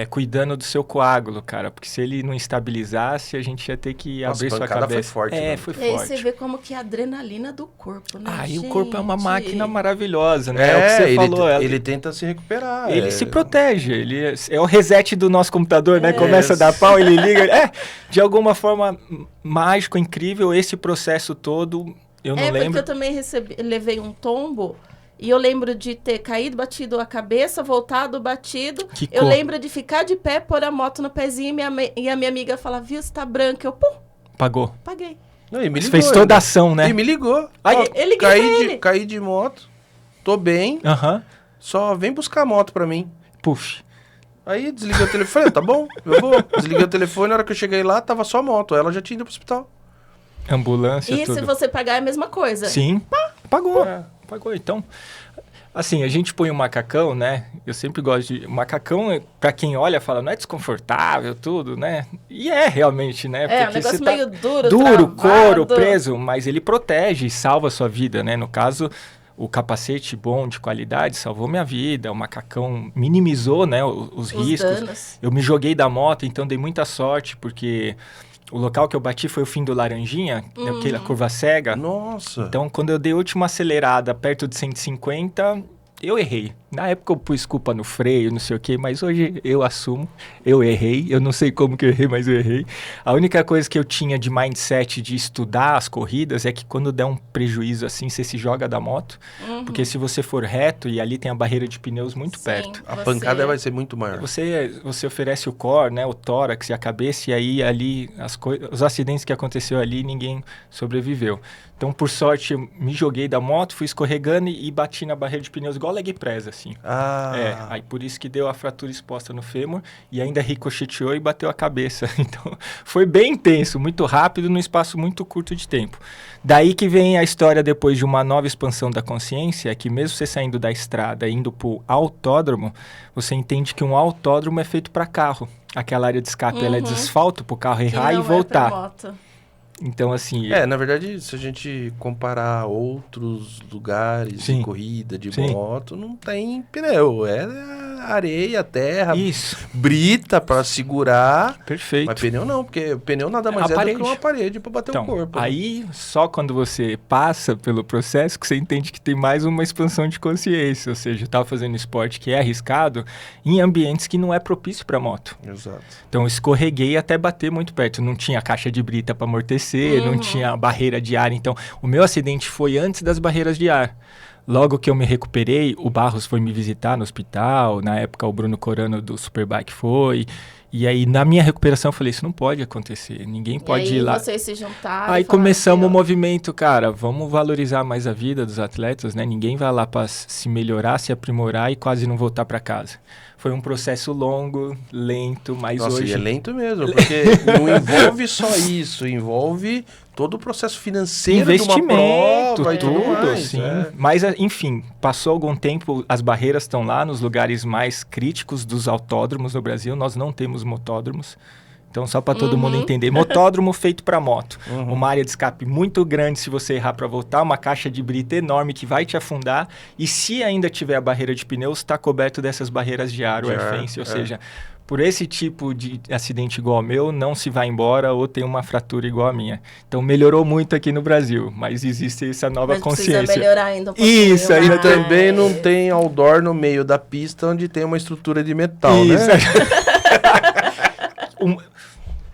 cuidando do seu coágulo, cara, porque se ele não estabilizasse, a gente ia ter que abrir sua cabeça. Foi forte, né? Foi forte. E aí você vê como que a adrenalina do corpo, né, gente? O corpo é uma máquina maravilhosa, né? É o que você falou. Ele tenta se recuperar. Ele se protege, ele é o reset do nosso computador, né? Começa a dar pau, ele liga. De alguma forma mágico, incrível, esse processo todo, eu não lembro. Porque eu também levei um tombo. E eu lembro de ter caído, batido a cabeça, voltado, batido. Eu lembro de ficar de pé, pôr a moto no pezinho e a minha amiga falar, viu, você tá branca. Eu, pum. Pagou. Paguei. Não, e me ligou, fez toda a ação, né? E me ligou. Ele caí de moto, tô bem, só vem buscar a moto pra mim. Puxa. Aí desliguei o telefone, falei, tá bom, eu vou. Desliguei o telefone, na hora que eu cheguei lá, tava só a moto. Ela já tinha ido pro hospital. Ambulância, tudo. E se você pagar é a mesma coisa? Sim, pagou. Pagou, então... Assim, a gente põe o macacão, né? Eu sempre gosto de... O macacão, pra quem olha, fala, não é desconfortável, tudo, né? E realmente, né? Porque um negócio meio duro, duro, couro, preso, mas ele protege e salva a sua vida, né? No caso, o capacete bom, de qualidade, salvou minha vida. O macacão minimizou, né, os riscos. Danos. Eu me joguei da moto, então dei muita sorte, porque... O local que eu bati foi o fim do Laranjinha, aquela curva cega. Nossa! Então, quando eu dei a última acelerada perto de 150, eu errei. Na época eu pus culpa no freio, não sei o quê, mas hoje eu assumo, eu errei. Eu não sei como que eu errei, mas eu errei. A única coisa que eu tinha de mindset de estudar as corridas é que quando der um prejuízo assim, você se joga da moto. Porque se você for reto e ali tem a barreira de pneus muito perto. A pancada vai ser muito maior. Você oferece o core, né, o tórax e a cabeça, e aí ali os acidentes que aconteceu ali, ninguém sobreviveu. Então, por sorte, eu me joguei da moto, fui escorregando e bati na barreira de pneus igual leg press, assim. Aí por isso que deu a fratura exposta no fêmur e ainda ricocheteou e bateu a cabeça. Então, foi bem intenso, muito rápido, num espaço muito curto de tempo. Daí que vem a história depois de uma nova expansão da consciência, que mesmo você saindo da estrada, indo pro autódromo, você entende que um autódromo é feito para carro. Aquela área de escape, ela é de asfalto pro carro errar e voltar. Moto. Então, assim... na verdade, se a gente comparar outros lugares de corrida, de moto, não tem pneu. É areia, terra, brita pra segurar. Perfeito. Mas pneu não, porque pneu nada mais do que uma parede pra bater o corpo. Aí, só quando você passa pelo processo que você entende que tem mais uma expansão de consciência. Ou seja, eu tava fazendo esporte que é arriscado em ambientes que não é propício pra moto. Exato. Então, eu escorreguei até bater muito perto. Não tinha caixa de brita pra amortecer. Não tinha barreira de ar. Então, o meu acidente foi antes das barreiras de ar. Logo que eu me recuperei, o Barros foi me visitar no hospital. Na época, o Bruno Corano do Superbike foi. E aí, na minha recuperação, eu falei, isso não pode acontecer. Ninguém pode ir lá. Aí vocês se juntaram. Aí começamos o movimento, cara, vamos valorizar mais a vida dos atletas, né? Ninguém vai lá para se melhorar, se aprimorar e quase não voltar para casa. Foi um processo longo, lento, mas hoje... Nossa, é lento mesmo, porque não envolve só isso, envolve todo o processo financeiro de uma prova e tudo mais. Sim. Mas, enfim, passou algum tempo, as barreiras estão lá nos lugares mais críticos dos autódromos no Brasil, nós não temos motódromos. Então, só para todo mundo entender, motódromo feito para moto. Uma área de escape muito grande se você errar para voltar, uma caixa de brita enorme que vai te afundar. E se ainda tiver a barreira de pneus, está coberto dessas barreiras de ar, o air fence. Ou seja, por esse tipo de acidente igual ao meu, não se vai embora ou tem uma fratura igual a minha. Então, melhorou muito aqui no Brasil, mas existe essa nova consciência. Precisa melhorar ainda um pouquinho. Isso, ainda também não tem outdoor no meio da pista onde tem uma estrutura de metal, né?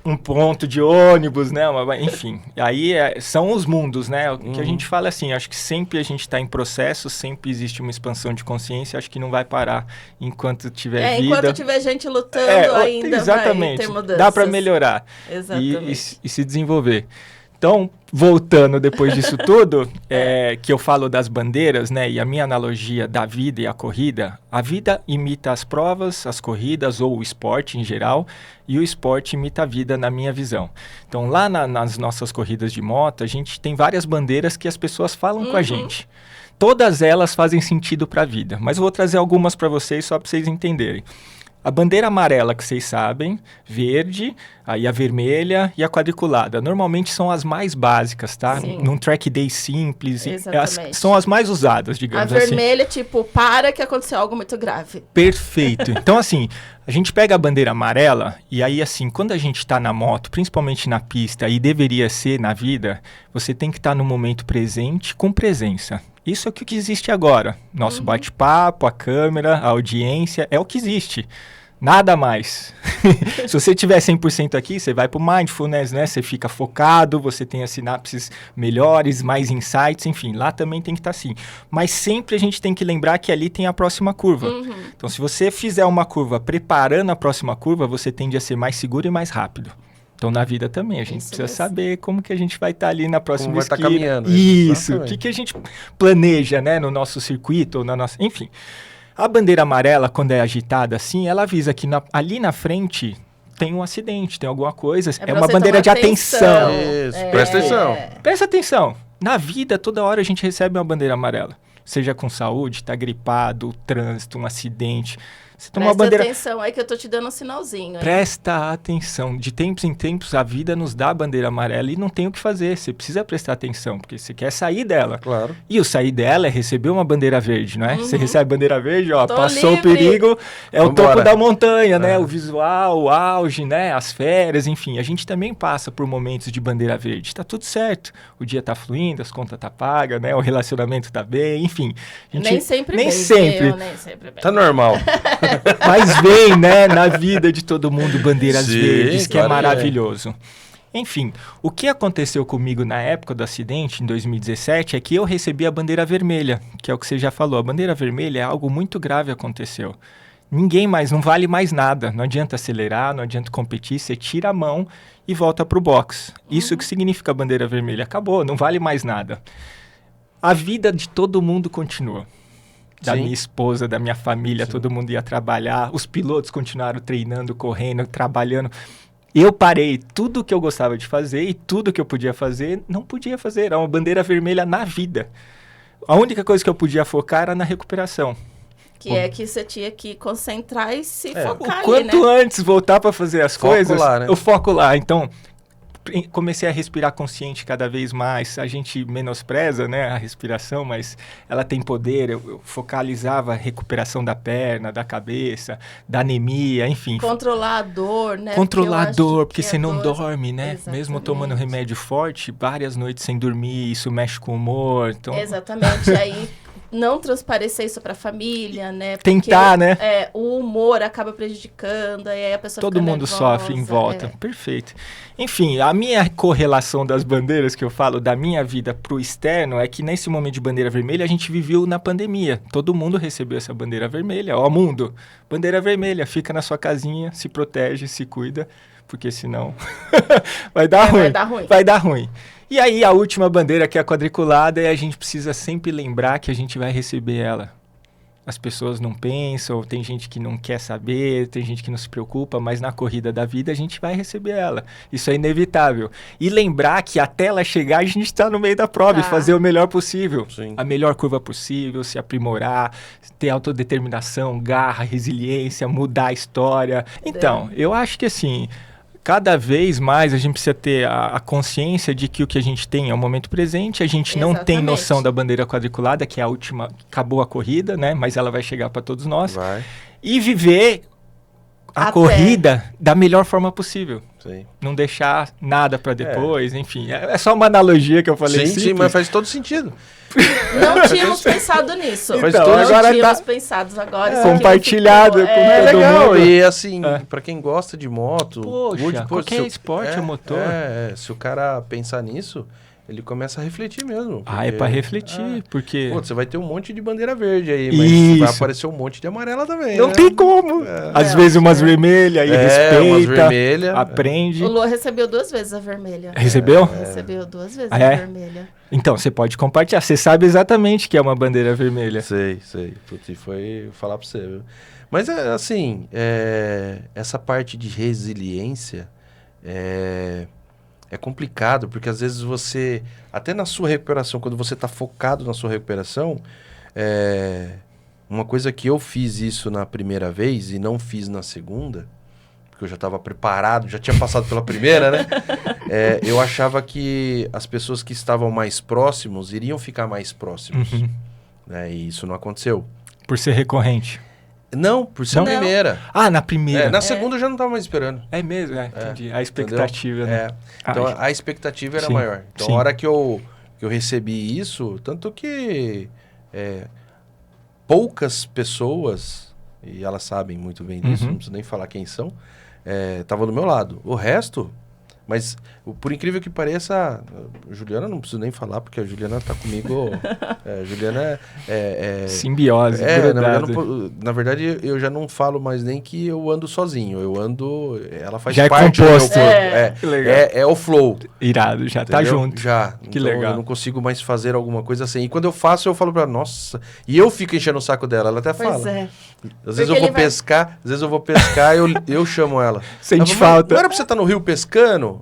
Um ponto de ônibus, né? Enfim, aí são os mundos, né? O que a gente fala assim, acho que sempre a gente está em processo, sempre existe uma expansão de consciência, acho que não vai parar enquanto tiver vida. Enquanto tiver gente lutando ainda exatamente, vai ter mudanças. Dá para melhorar Exatamente. E se desenvolver. Então, voltando depois disso tudo, que eu falo das bandeiras, né? E a minha analogia da vida e a corrida, a vida imita as provas, as corridas ou o esporte em geral, e o esporte imita a vida na minha visão. Então, lá nas nossas corridas de moto, a gente tem várias bandeiras que as pessoas falam com a gente. Todas elas fazem sentido para a vida, mas eu vou trazer algumas para vocês só para vocês entenderem. A bandeira amarela, que vocês sabem, verde, aí a vermelha e a quadriculada. Normalmente são as mais básicas, tá? Sim. Num track day simples. Exatamente. São as mais usadas, digamos assim. A vermelha, tipo, para que aconteceu algo muito grave. Perfeito. Então, assim, a gente pega a bandeira amarela e aí, assim, quando a gente está na moto, principalmente na pista, e deveria ser na vida, você tem que estar no momento presente com presença. Isso é o que existe agora. Nosso bate-papo, a câmera, a audiência, é o que existe. Nada mais. Se você tiver 100% aqui, você vai para o mindfulness, né? Você fica focado, você tem as sinapses melhores, mais insights, enfim. Lá também tem que estar assim. Mas sempre a gente tem que lembrar que ali tem a próxima curva. Então, se você fizer uma curva preparando a próxima curva, você tende a ser mais seguro e mais rápido. Então, na vida também, a gente precisa saber como que a gente vai estar ali na próxima esquina. Como vai estar caminhando. Isso, o que a gente planeja, né, no nosso circuito, ou na nossa... Enfim, a bandeira amarela, quando é agitada assim, ela avisa que ali na frente tem um acidente, tem alguma coisa. É uma bandeira de atenção. Isso, presta atenção. Presta atenção. Na vida, toda hora a gente recebe uma bandeira amarela. Seja com saúde, tá gripado, trânsito, um acidente... Você toma uma bandeira... atenção aí que eu tô te dando um sinalzinho. Hein? Presta atenção. De tempos em tempos, a vida nos dá a bandeira amarela e não tem o que fazer. Você precisa prestar atenção, porque você quer sair dela. Claro. E o sair dela é receber uma bandeira verde, não é? Você recebe a bandeira verde, ó, Tô passou livre. o perigo, é o Vambora. topo da montanha, né? O visual, o auge, né? As férias, enfim. A gente também passa por momentos de bandeira verde. Tá tudo certo. O dia tá fluindo, as contas tá pagas, né? O relacionamento tá bem, enfim. A gente... Nem sempre nem bem. sempre. Nem sempre bem. Tá normal. Mas vem, né, na vida de todo mundo bandeiras Sim, verdes, que claro é maravilhoso. Enfim, o que aconteceu comigo na época do acidente, em 2017, é que eu recebi a bandeira vermelha, que é o que você já falou. A bandeira vermelha é algo muito grave aconteceu. Ninguém mais, não vale mais nada. Não adianta acelerar, não adianta competir, você tira a mão e volta pro box. Isso que significa a bandeira vermelha. Acabou, não vale mais nada. A vida de todo mundo continua. Da minha esposa, da minha família, todo mundo ia trabalhar, os pilotos continuaram treinando, correndo, trabalhando. Eu parei tudo que eu gostava de fazer e tudo que eu podia fazer, não podia fazer. Era uma bandeira vermelha na vida. A única coisa que eu podia focar era na recuperação. Que é que você tinha que concentrar e se focar O quanto antes voltar para fazer as coisas, lá, né? eu foco lá. Então, comecei a respirar consciente cada vez mais. A gente menospreza, né, a respiração, mas ela tem poder. Eu focalizava a recuperação da perna, da cabeça, da anemia, enfim. Controlar a dor, né? Controlar a dor, porque você não dorme, né? Exatamente. Mesmo tomando remédio forte, várias noites sem dormir, isso mexe com o humor. Então... Exatamente, aí não transparecer isso para a família, né? Tentar, né? O humor acaba prejudicando, aí a pessoa Todo fica mundo nervosa, sofre em volta. Perfeito. Enfim, a minha correlação das bandeiras que eu falo da minha vida pro externo é que nesse momento de bandeira vermelha a gente viveu na pandemia. Todo mundo recebeu essa bandeira vermelha. Ó, mundo, bandeira vermelha, fica na sua casinha, se protege, se cuida, porque senão vai dar ruim. Vai dar ruim. Vai dar ruim. E aí a última bandeira, que é a quadriculada, e a gente precisa sempre lembrar que a gente vai receber ela. As pessoas não pensam, tem gente que não quer saber, tem gente que não se preocupa, mas na corrida da vida a gente vai receber ela. Isso é inevitável. E lembrar que até ela chegar a gente está no meio da prova e fazer o melhor possível. Sim. A melhor curva possível, se aprimorar, ter autodeterminação, garra, resiliência, mudar a história. Então, eu acho que assim... Cada vez mais a gente precisa ter a consciência de que o que a gente tem é o momento presente, a gente não tem noção da bandeira quadriculada, que é a última, acabou a corrida, né? Mas ela vai chegar para todos nós. Vai. E viver a corrida da melhor forma possível. Sim. Não deixar nada para depois, enfim. É só uma analogia que eu falei. Sim, mas faz todo sentido. Não tínhamos pensado nisso. Então, não agora tínhamos pensado agora. Isso compartilhado ficou, com É todo legal, mundo. e assim, pra quem gosta de moto... Poxa, qualquer esporte é motor. Se o cara pensar nisso, ele começa a refletir mesmo. É pra refletir, porque... Pô, você vai ter um monte de bandeira verde aí, mas vai aparecer um monte de amarela também, Não tem como. Às vezes umas vermelhas, aí respeita, umas vermelhas. aprende. O Lua recebeu 2 vezes a vermelha. Recebeu? Recebeu 2 vezes a vermelha. Então, você pode compartilhar. Você sabe exatamente que é uma bandeira vermelha. Sei. Putz, foi falar pra você, viu? Mas, assim, essa parte de resiliência é complicado, porque às vezes você, até na sua recuperação, quando você tá focado na sua recuperação, uma coisa que eu fiz isso na primeira vez e não fiz na segunda, porque eu já estava preparado, já tinha passado pela primeira, né? Eu achava que as pessoas que estavam mais próximos iriam ficar mais próximos. Né? E isso não aconteceu. Por ser recorrente. Não, por ser a primeira. Na primeira. Na segunda eu já não estava mais esperando. É mesmo, entendi. A expectativa, entendeu? Né? Então a expectativa era maior. Então a hora que eu recebi isso, tanto que poucas pessoas, e elas sabem muito bem disso, não preciso nem falar quem são, estavam do meu lado. O resto... Mas, por incrível que pareça, a Juliana não preciso nem falar, porque a Juliana tá comigo... a Juliana simbiose, na verdade, eu já não falo mais nem que eu ando sozinho. Eu ando... Ela faz já parte do meu corpo. Que legal. É o flow. Irado, já entendeu? Tá junto. Já. Que então, legal. Eu não consigo mais fazer alguma coisa assim. E quando eu faço, eu falo pra ela, nossa... E eu fico enchendo o saco dela, ela até fala. Pois é. Às vezes eu vou pescar, eu chamo ela. Sente falta. Não era pra você estar no rio pescando?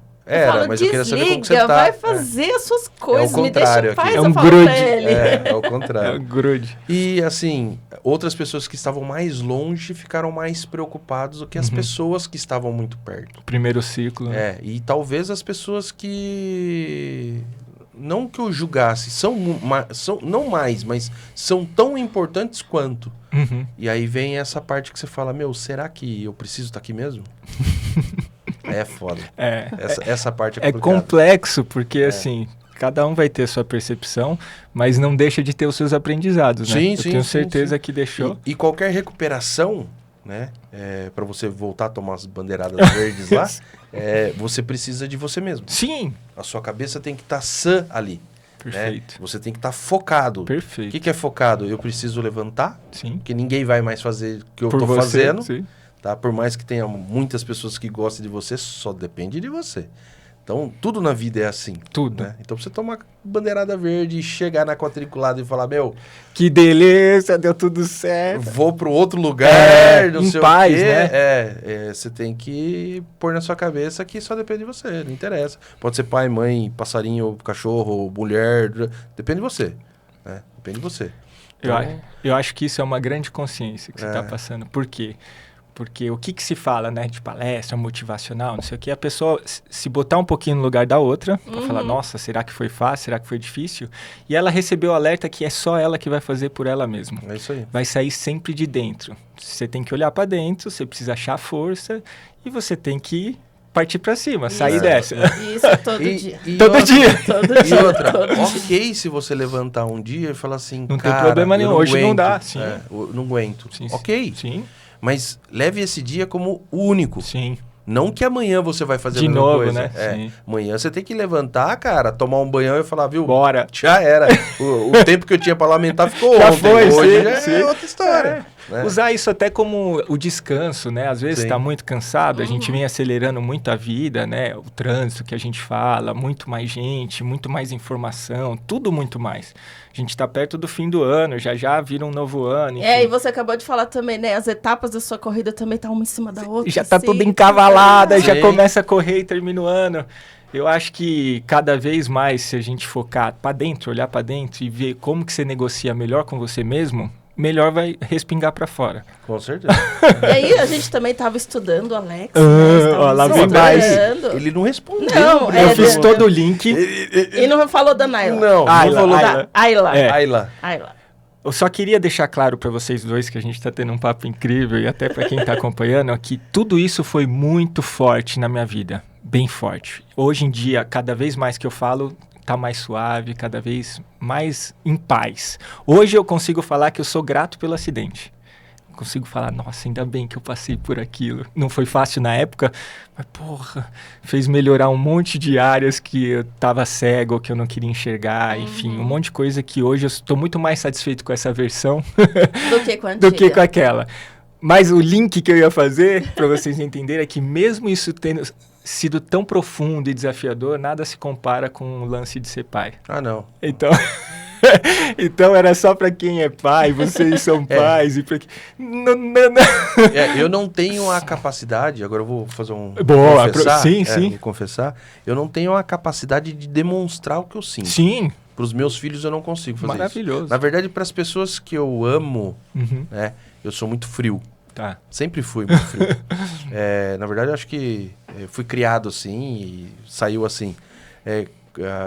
Mas eu queria saber como que você tá. Vai fazer as suas coisas, me deixa em paz, eu falo pra ele. É o contrário. É um grude. E assim, outras pessoas que estavam mais longe ficaram mais preocupadas do que as pessoas que estavam muito perto. Primeiro ciclo. E talvez as pessoas que... Não que eu julgasse, são não mais, mas são tão importantes quanto. E aí vem essa parte que você fala, será que eu preciso estar aqui mesmo? É foda. Essa parte é complicada. É complexo, porque assim, cada um vai ter sua percepção, mas não deixa de ter os seus aprendizados, né? Eu tenho certeza que deixou. E qualquer recuperação, né? Para você voltar a tomar as bandeiradas verdes lá, você precisa de você mesmo. Sim. A sua cabeça tem que estar sã ali. Perfeito. Né? Você tem que estar focado. Perfeito. O que é focado? Eu preciso levantar, sim, porque ninguém vai mais fazer o que eu estou fazendo. Sim. Tá? Por mais que tenha muitas pessoas que gostem de você, só depende de você. Então, tudo na vida é assim. Tudo. Né? Então, você tomar bandeirada verde e chegar na quadriculada e falar, que delícia, deu tudo certo. Vou para outro lugar, não sei paz, o quê. Né? Você tem que pôr na sua cabeça que só depende de você, não interessa. Pode ser pai, mãe, passarinho, cachorro, mulher, depende de você. Né? Depende de você. Então, eu acho que isso é uma grande consciência que você está passando. Por quê? Porque o que se fala, né, de palestra motivacional, não sei o que, a pessoa se botar um pouquinho no lugar da outra, para falar, nossa, será que foi fácil, será que foi difícil? E ela recebeu o alerta que é só ela que vai fazer por ela mesma. É isso aí. Vai sair sempre de dentro. Você tem que olhar para dentro, você precisa achar força e você tem que partir para cima, sair dessa. Isso todo dia. Todo dia. E outra, ok se você levantar um dia e falar assim, não tem problema nenhum, hoje não dá. Sim. Não aguento. Sim, ok. Sim. Mas leve esse dia como único. Sim. Não que amanhã você vai fazer de a mesma novo, coisa. Né? Sim. Amanhã você tem que levantar, cara, tomar um banhão e falar, viu? Bora. Já era. O tempo que eu tinha pra lamentar ficou já ontem. Foi, hoje sim. É outra história. Né? Usar isso até como o descanso, né? Às vezes está muito cansado, a gente vem acelerando muito a vida, né? O trânsito que a gente fala, muito mais gente, muito mais informação, tudo muito mais. A gente está perto do fim do ano, já vira um novo ano. Enfim. E você acabou de falar também, né? As etapas da sua corrida também estão uma em cima da outra. Já está toda encavalada, já começa a correr e termina o ano. Eu acho que cada vez mais, se a gente focar para dentro, olhar para dentro e ver como que você negocia melhor com você mesmo, melhor vai respingar para fora. Com certeza. E aí a gente também estava estudando o Alex. Lá vem mais. Ele não respondeu. Não, eu fiz todo o link. E não falou da Naila. Não falou da Ayla. Eu só queria deixar claro para vocês dois que a gente está tendo um papo incrível e até para quem está acompanhando que tudo isso foi muito forte na minha vida, bem forte. Hoje em dia, cada vez mais que eu falo, tá mais suave, cada vez mais em paz. Hoje eu consigo falar que eu sou grato pelo acidente. consigo falar, nossa, ainda bem que eu passei por aquilo. Não foi fácil na época, mas porra, fez melhorar um monte de áreas que eu tava cego, que eu não queria enxergar, enfim, um monte de coisa que hoje eu estou muito mais satisfeito com essa versão do que com a antiga. do que com aquela. Mas o link que eu ia fazer, para vocês entenderem, é que mesmo isso tendo sido tão profundo e desafiador, nada se compara com o lance de ser pai. Ah, não. Então... Então era só para quem é pai, vocês são pais e para não. Eu não tenho a capacidade, agora eu vou fazer um boa, confessar, sim. Me confessar, eu não tenho a capacidade de demonstrar o que eu sinto. Sim. Para os meus filhos eu não consigo fazer Maravilhoso. isso. Na verdade, para as pessoas que eu amo, né, eu sou muito frio. Tá. Sempre fui muito frio. Na verdade, eu acho que eu fui criado assim e saiu assim.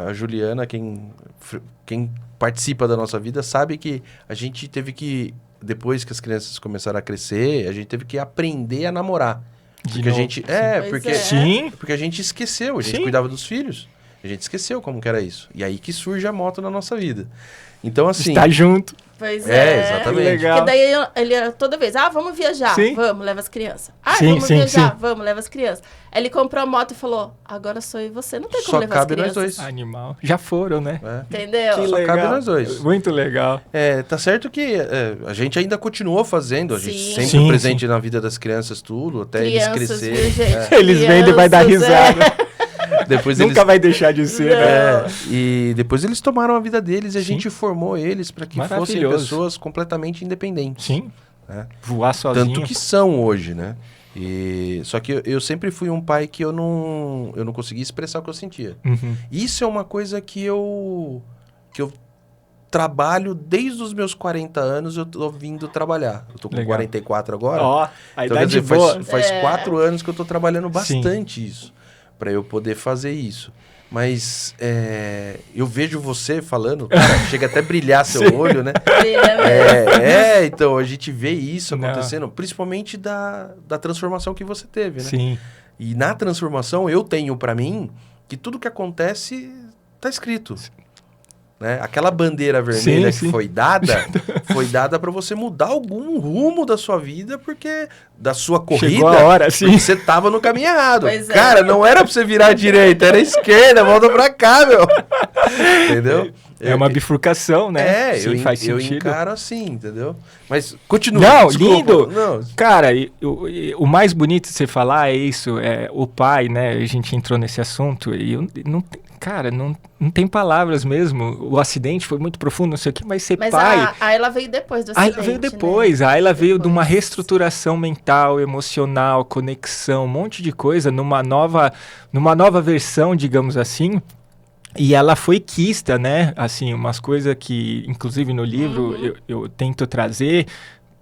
A Juliana, quem participa da nossa vida, sabe que a gente teve que, depois que as crianças começaram a crescer, a gente teve que aprender a namorar. Porque a gente... Porque a gente esqueceu, a gente cuidava dos filhos. A gente esqueceu como que era isso. E aí que surge a moto na nossa vida. Então, assim... Está junto. Pois é. Exatamente. Legal. Porque daí ele toda vez, vamos viajar, vamos, leva as crianças. Vamos viajar, vamos, leva as crianças. Aí ele comprou a moto e falou, agora sou eu e você, não tem como levar as crianças. Só cabe nós dois. Animal. Já foram, né? Entendeu? Que só legal. cabe nós dois. Muito legal. Tá certo que a gente ainda continuou fazendo, a gente sempre presente na vida das crianças, tudo, até crianças, eles crescerem. Gente, eles vêm e vai dar risada. Depois Nunca vai deixar de ser, né? E depois eles tomaram a vida deles e a gente formou eles para que fossem pessoas completamente independentes. Sim. Voar sozinho. Tanto que são hoje, né? Só que eu sempre fui um pai que eu não conseguia expressar o que eu sentia. Isso é uma coisa que eu trabalho desde os meus 40 anos, eu tô vindo trabalhar. Eu tô com 44 agora. A então, idade boa. Faz 4 anos que eu tô trabalhando bastante isso. Para eu poder fazer isso. Mas eu vejo você falando, cara, chega até a brilhar seu olho, né? Então a gente vê isso acontecendo, principalmente da transformação que você teve, né? Sim. E na transformação eu tenho para mim que tudo que acontece tá escrito. Né? Aquela bandeira vermelha que foi dada para você mudar algum rumo da sua vida, porque da sua corrida, chegou a hora, porque você tava no caminho errado. Pois cara, não era pra você virar à direita, era à esquerda, volta pra cá, meu. Entendeu? É uma bifurcação, né? Sim, faz sentido. Eu encaro assim, entendeu? Mas continua. Não, desculpa. lindo! Não. Cara, o mais bonito de você falar é isso, o pai, né? A gente entrou nesse assunto e não tem palavras mesmo. O acidente foi muito profundo, não sei o que, mas ser pai... Mas a Ayla veio depois do acidente, A Ayla veio depois, né? A Ayla veio de uma reestruturação mental, emocional, conexão, um monte de coisa, numa nova versão, digamos assim. E ela foi quista, né? Assim, umas coisas que, inclusive no livro, eu tento trazer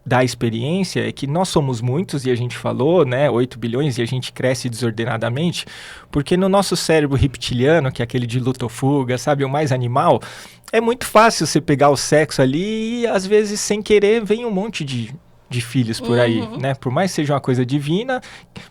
da experiência, é que nós somos muitos, e a gente falou, né? 8 bilhões, e a gente cresce desordenadamente, porque no nosso cérebro reptiliano, que é aquele de luta ou fuga, sabe? O mais animal, é muito fácil você pegar o sexo ali e, às vezes, sem querer, vem um monte de filhos por aí, né? Por mais que seja uma coisa divina,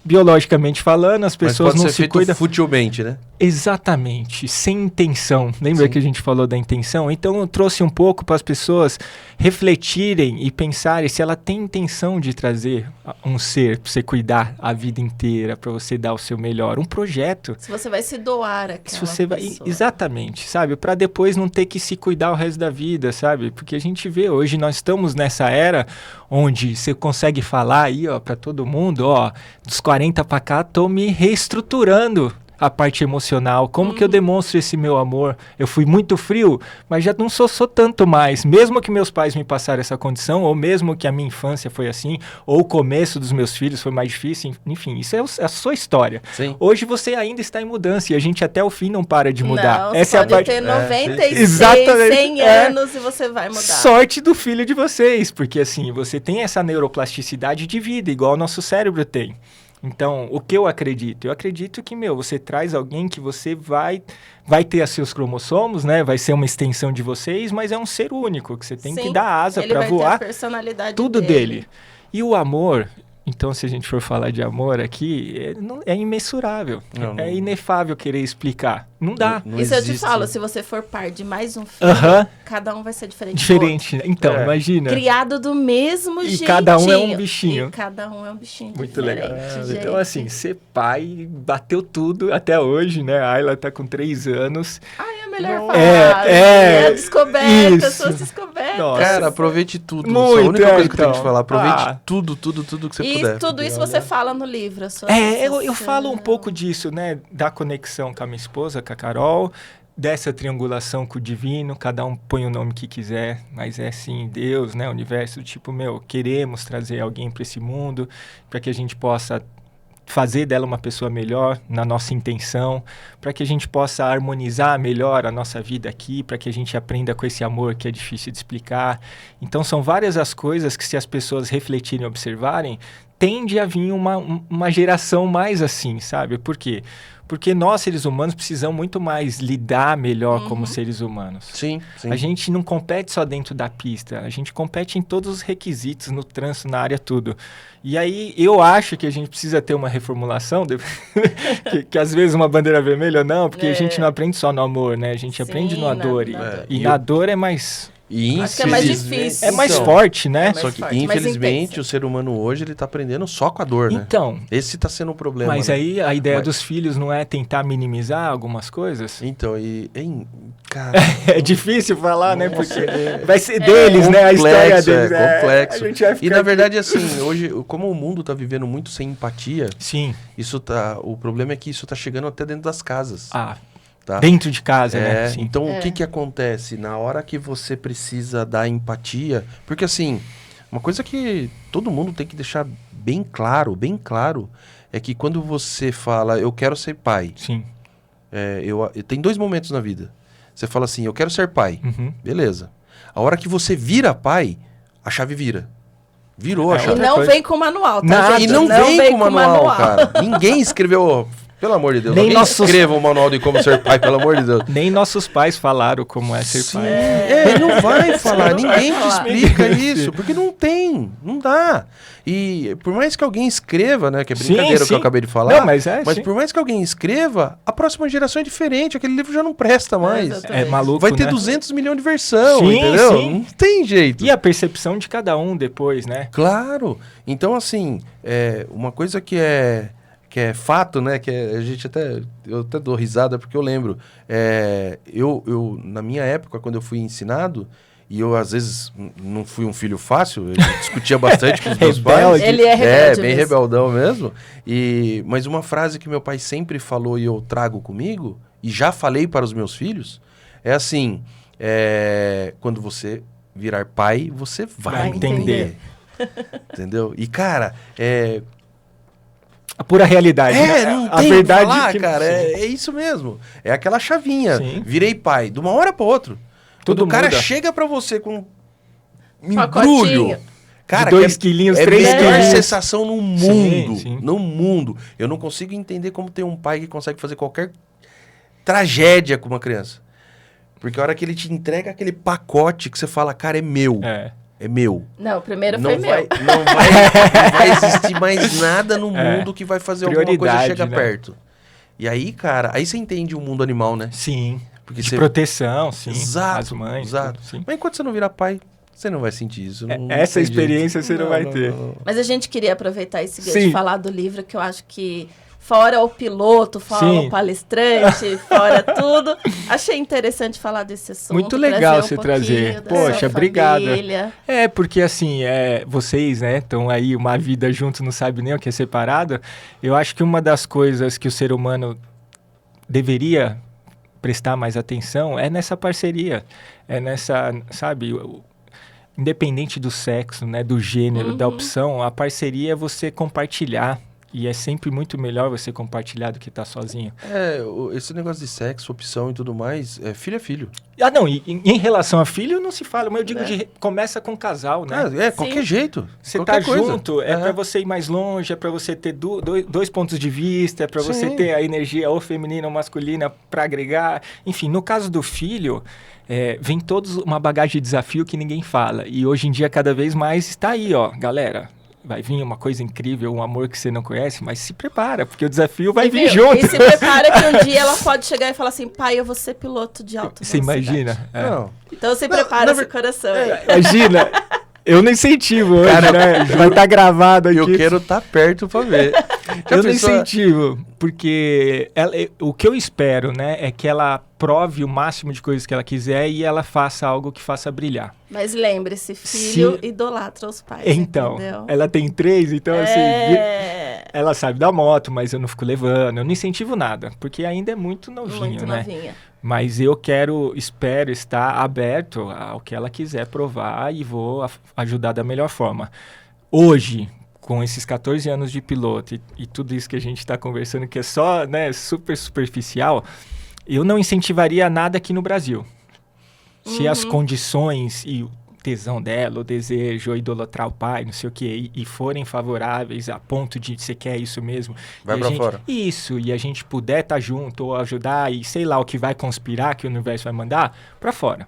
biologicamente falando, as pessoas não se cuidam. Futilmente, né? Exatamente, sem intenção. Lembra que a gente falou da intenção? Então eu trouxe um pouco para as pessoas refletirem e pensarem se ela tem intenção de trazer um ser para você cuidar a vida inteira, para você dar o seu melhor, um projeto. Se você vai se doar aquela se você vai, pessoa. exatamente, sabe? Para depois não ter que se cuidar o resto da vida, sabe? Porque a gente vê, hoje nós estamos nessa era onde você consegue falar aí, ó, para todo mundo, ó, dos 40 para cá, tô me reestruturando a parte emocional, como que eu demonstro esse meu amor? Eu fui muito frio, mas já não sou tanto mais, mesmo que meus pais me passaram essa condição, ou mesmo que a minha infância foi assim, ou o começo dos meus filhos foi mais difícil, enfim, isso é a sua história. Sim. Hoje você ainda está em mudança, e a gente até o fim não para de mudar. Não, essa pode é a parte... ter 96, Exatamente. 100 anos e você vai mudar. Sorte do filho de vocês, porque assim, você tem essa neuroplasticidade de vida, igual o nosso cérebro tem. Então, o que eu acredito? Eu acredito que, você traz alguém que você vai ter os seus cromossomos, né? Vai ser uma extensão de vocês, mas é um ser único, que você tem que dar asa para voar. Ter a personalidade tudo dele. E o amor, Então, se a gente for falar de amor aqui, é imensurável. Não. É inefável querer explicar. Não dá. Não E se eu te existe. falo, se você for par de mais um filho, cada um vai ser diferente. Diferente, né? Então, imagina. Criado do mesmo E jeitinho. cada um é um bichinho. E cada um é um bichinho Muito legal. diferente, Então, assim, ser pai bateu tudo até hoje, né? A Ayla tá com 3 anos. Ai, é a melhor Não. fase. É, a descoberta, isso. suas descobertas. Nossa. Cara, aproveite tudo. Muito, a única coisa que eu tenho que te então. falar. Aproveite Ah. tudo que você E puder. tudo isso você fala no livro. A sua Eu sensação. falo um pouco disso, né? Da conexão com a minha esposa, com a Carol, dessa triangulação com o divino, cada um põe o nome que quiser, mas é assim, Deus, né? Universo, tipo, queremos trazer alguém para esse mundo, para que a gente possa fazer dela uma pessoa melhor na nossa intenção, para que a gente possa harmonizar melhor a nossa vida aqui, para que a gente aprenda com esse amor que é difícil de explicar. Então são várias as coisas que, se as pessoas refletirem e observarem, tende a vir uma geração mais assim, sabe? Por quê? Porque nós, seres humanos, precisamos muito mais lidar melhor como seres humanos. Sim. A gente não compete só dentro da pista, a gente compete em todos os requisitos, no trânsito, na área, tudo. E aí, eu acho que a gente precisa ter uma reformulação, que às vezes uma bandeira vermelha, não, porque a gente não aprende só no amor, né? A gente aprende na dor. E na dor é mais... Acho que é mais difícil. É mais forte, né? mais Só que, forte, mais infelizmente, intensa. o ser humano hoje, ele tá aprendendo só com a dor, né? Então, Esse tá sendo o problema. mas né? aí a ideia Mas- dos filhos não é tentar minimizar algumas coisas? Então, cara... É difícil falar, né? Porque é vai ser deles, né? A história deles. complexo. A gente vai E ficar na aqui. verdade, assim, hoje, como o mundo tá vivendo muito sem empatia, Sim. o problema é que isso tá chegando até dentro das casas. Tá? Dentro de casa, né? Sim. Então, o que acontece? Na hora que você precisa dar empatia... Porque, assim, uma coisa que todo mundo tem que deixar bem claro, é que quando você fala, eu quero ser pai, Sim. tem 2 momentos na vida. Você fala assim, eu quero ser pai. Uhum. Beleza. A hora que você vira pai, a chave vira. Virou a É, E chave. outra não coisa. vem com manual, tá, Nada. gente? E não vem com manual, cara. Ninguém escreveu... Pelo amor de Deus. Nem Alguém nossos- escreva o manual de como ser pai, pelo amor de Deus. Nem nossos pais falaram como é ser Sim, pai. ele não vai falar, Não vai ninguém te falar. explica isso, porque não tem, não dá. E por mais que alguém escreva, né, que é brincadeira o que sim. eu acabei de falar, Não, mas sim. por mais que alguém escreva, a próxima geração é diferente, aquele livro já não presta mais. exatamente. É maluco, Vai ter né? 200 milhões de versão, Sim, entendeu? sim. Não tem jeito. E a percepção de cada um depois, né? Claro. Então, assim, uma coisa que é fato, né? A gente eu até dou risada porque eu lembro. Eu, na minha época, quando eu fui ensinado, e eu, às vezes, não fui um filho fácil, eu discutia bastante com os meus Rebelde. pais. Ele é rebelde bem mesmo. rebeldão mesmo. Mas uma frase que meu pai sempre falou e eu trago comigo, e já falei para os meus filhos, é assim, quando você virar pai, você vai Vai entender. Entendeu? E, cara, A pura realidade. né? não a tem verdade o que falar, que- cara. Sim. É isso mesmo. É aquela chavinha. Sim. Virei pai. De uma hora pra outra. Quando Tudo o cara muda. chega pra você com um Pacotinho. embrulho. Cara, De 2 quilinhos, é a 3 melhor quilinhos. sensação no mundo. sim. No mundo. Eu não consigo entender como tem um pai que consegue fazer qualquer tragédia com uma criança. Porque a hora que ele te entrega aquele pacote que você fala, cara, é meu. É meu. Não, o primeiro Não foi vai, meu. não vai existir mais nada no mundo que vai fazer alguma coisa Prioridade, chegar né? perto. E aí, cara, aí você entende o mundo animal, né? Sim. Porque De você... proteção, sim. Exato, As mães. exato. tudo, sim. Mas enquanto você não virar pai, você não vai sentir isso. Não Essa tem experiência jeito. você não vai ter. Mas a gente queria aproveitar esse gancho Sim. de falar do livro, que eu acho que, fora o piloto, fora Sim. o palestrante, fora tudo, achei interessante falar desse assunto. Muito legal trazer você um pouquinho trazer. da Poxa, sua obrigado. família. Porque assim, vocês, né, estão aí uma vida juntos, não sabe nem o que é separado. Eu acho que uma das coisas que o ser humano deveria prestar mais atenção é nessa parceria. É nessa, sabe, independente do sexo, né, do gênero, da opção, a parceria é você compartilhar. E é sempre muito melhor você compartilhar do que estar sozinho. Esse negócio de sexo, opção e tudo mais, filho é filho. Não, e em relação a filho não se fala, mas eu digo começa com casal, né? Qualquer jeito. Você qualquer tá coisa. junto, pra você ir mais longe, é pra você ter dois pontos de vista, é pra você Sim. ter a energia ou feminina ou masculina pra agregar. Enfim, no caso do filho, vem todos uma bagagem de desafio que ninguém fala. E hoje em dia, cada vez mais, está aí, ó, galera. vai vir uma coisa incrível, um amor que você não conhece, mas se prepara, porque o desafio vai vir junto. E se prepara que um dia ela pode chegar e falar assim, pai, eu vou ser piloto de alta Você velocidade. imagina? Não. Então você prepara seu coração. Imagina, eu não incentivo hoje, Cara, né? Vai estar gravado aqui. Eu quero estar perto pra ver. Eu não incentivo, porque o que eu espero, né, é que ela prove o máximo de coisas que ela quiser e ela faça algo que faça brilhar. Mas lembre-se, filho idolatra os pais, então, entendeu? Ela tem 3, então assim, ela sabe da moto, mas eu não fico levando, eu não incentivo nada, porque ainda é muito novinho, muito né? novinha. Mas eu espero estar aberto ao que ela quiser provar e vou ajudar da melhor forma. Hoje, com esses 14 anos de piloto e tudo isso que a gente está conversando, que é só, né, super superficial, eu não incentivaria nada aqui no Brasil. Se as condições e o tesão dela, o desejo, idolatrar o pai, não sei o quê, e forem favoráveis a ponto de você quer isso mesmo. Vai pra fora. Isso, e a gente puder estar junto ou ajudar e sei lá o que vai conspirar, que o universo vai mandar, pra fora.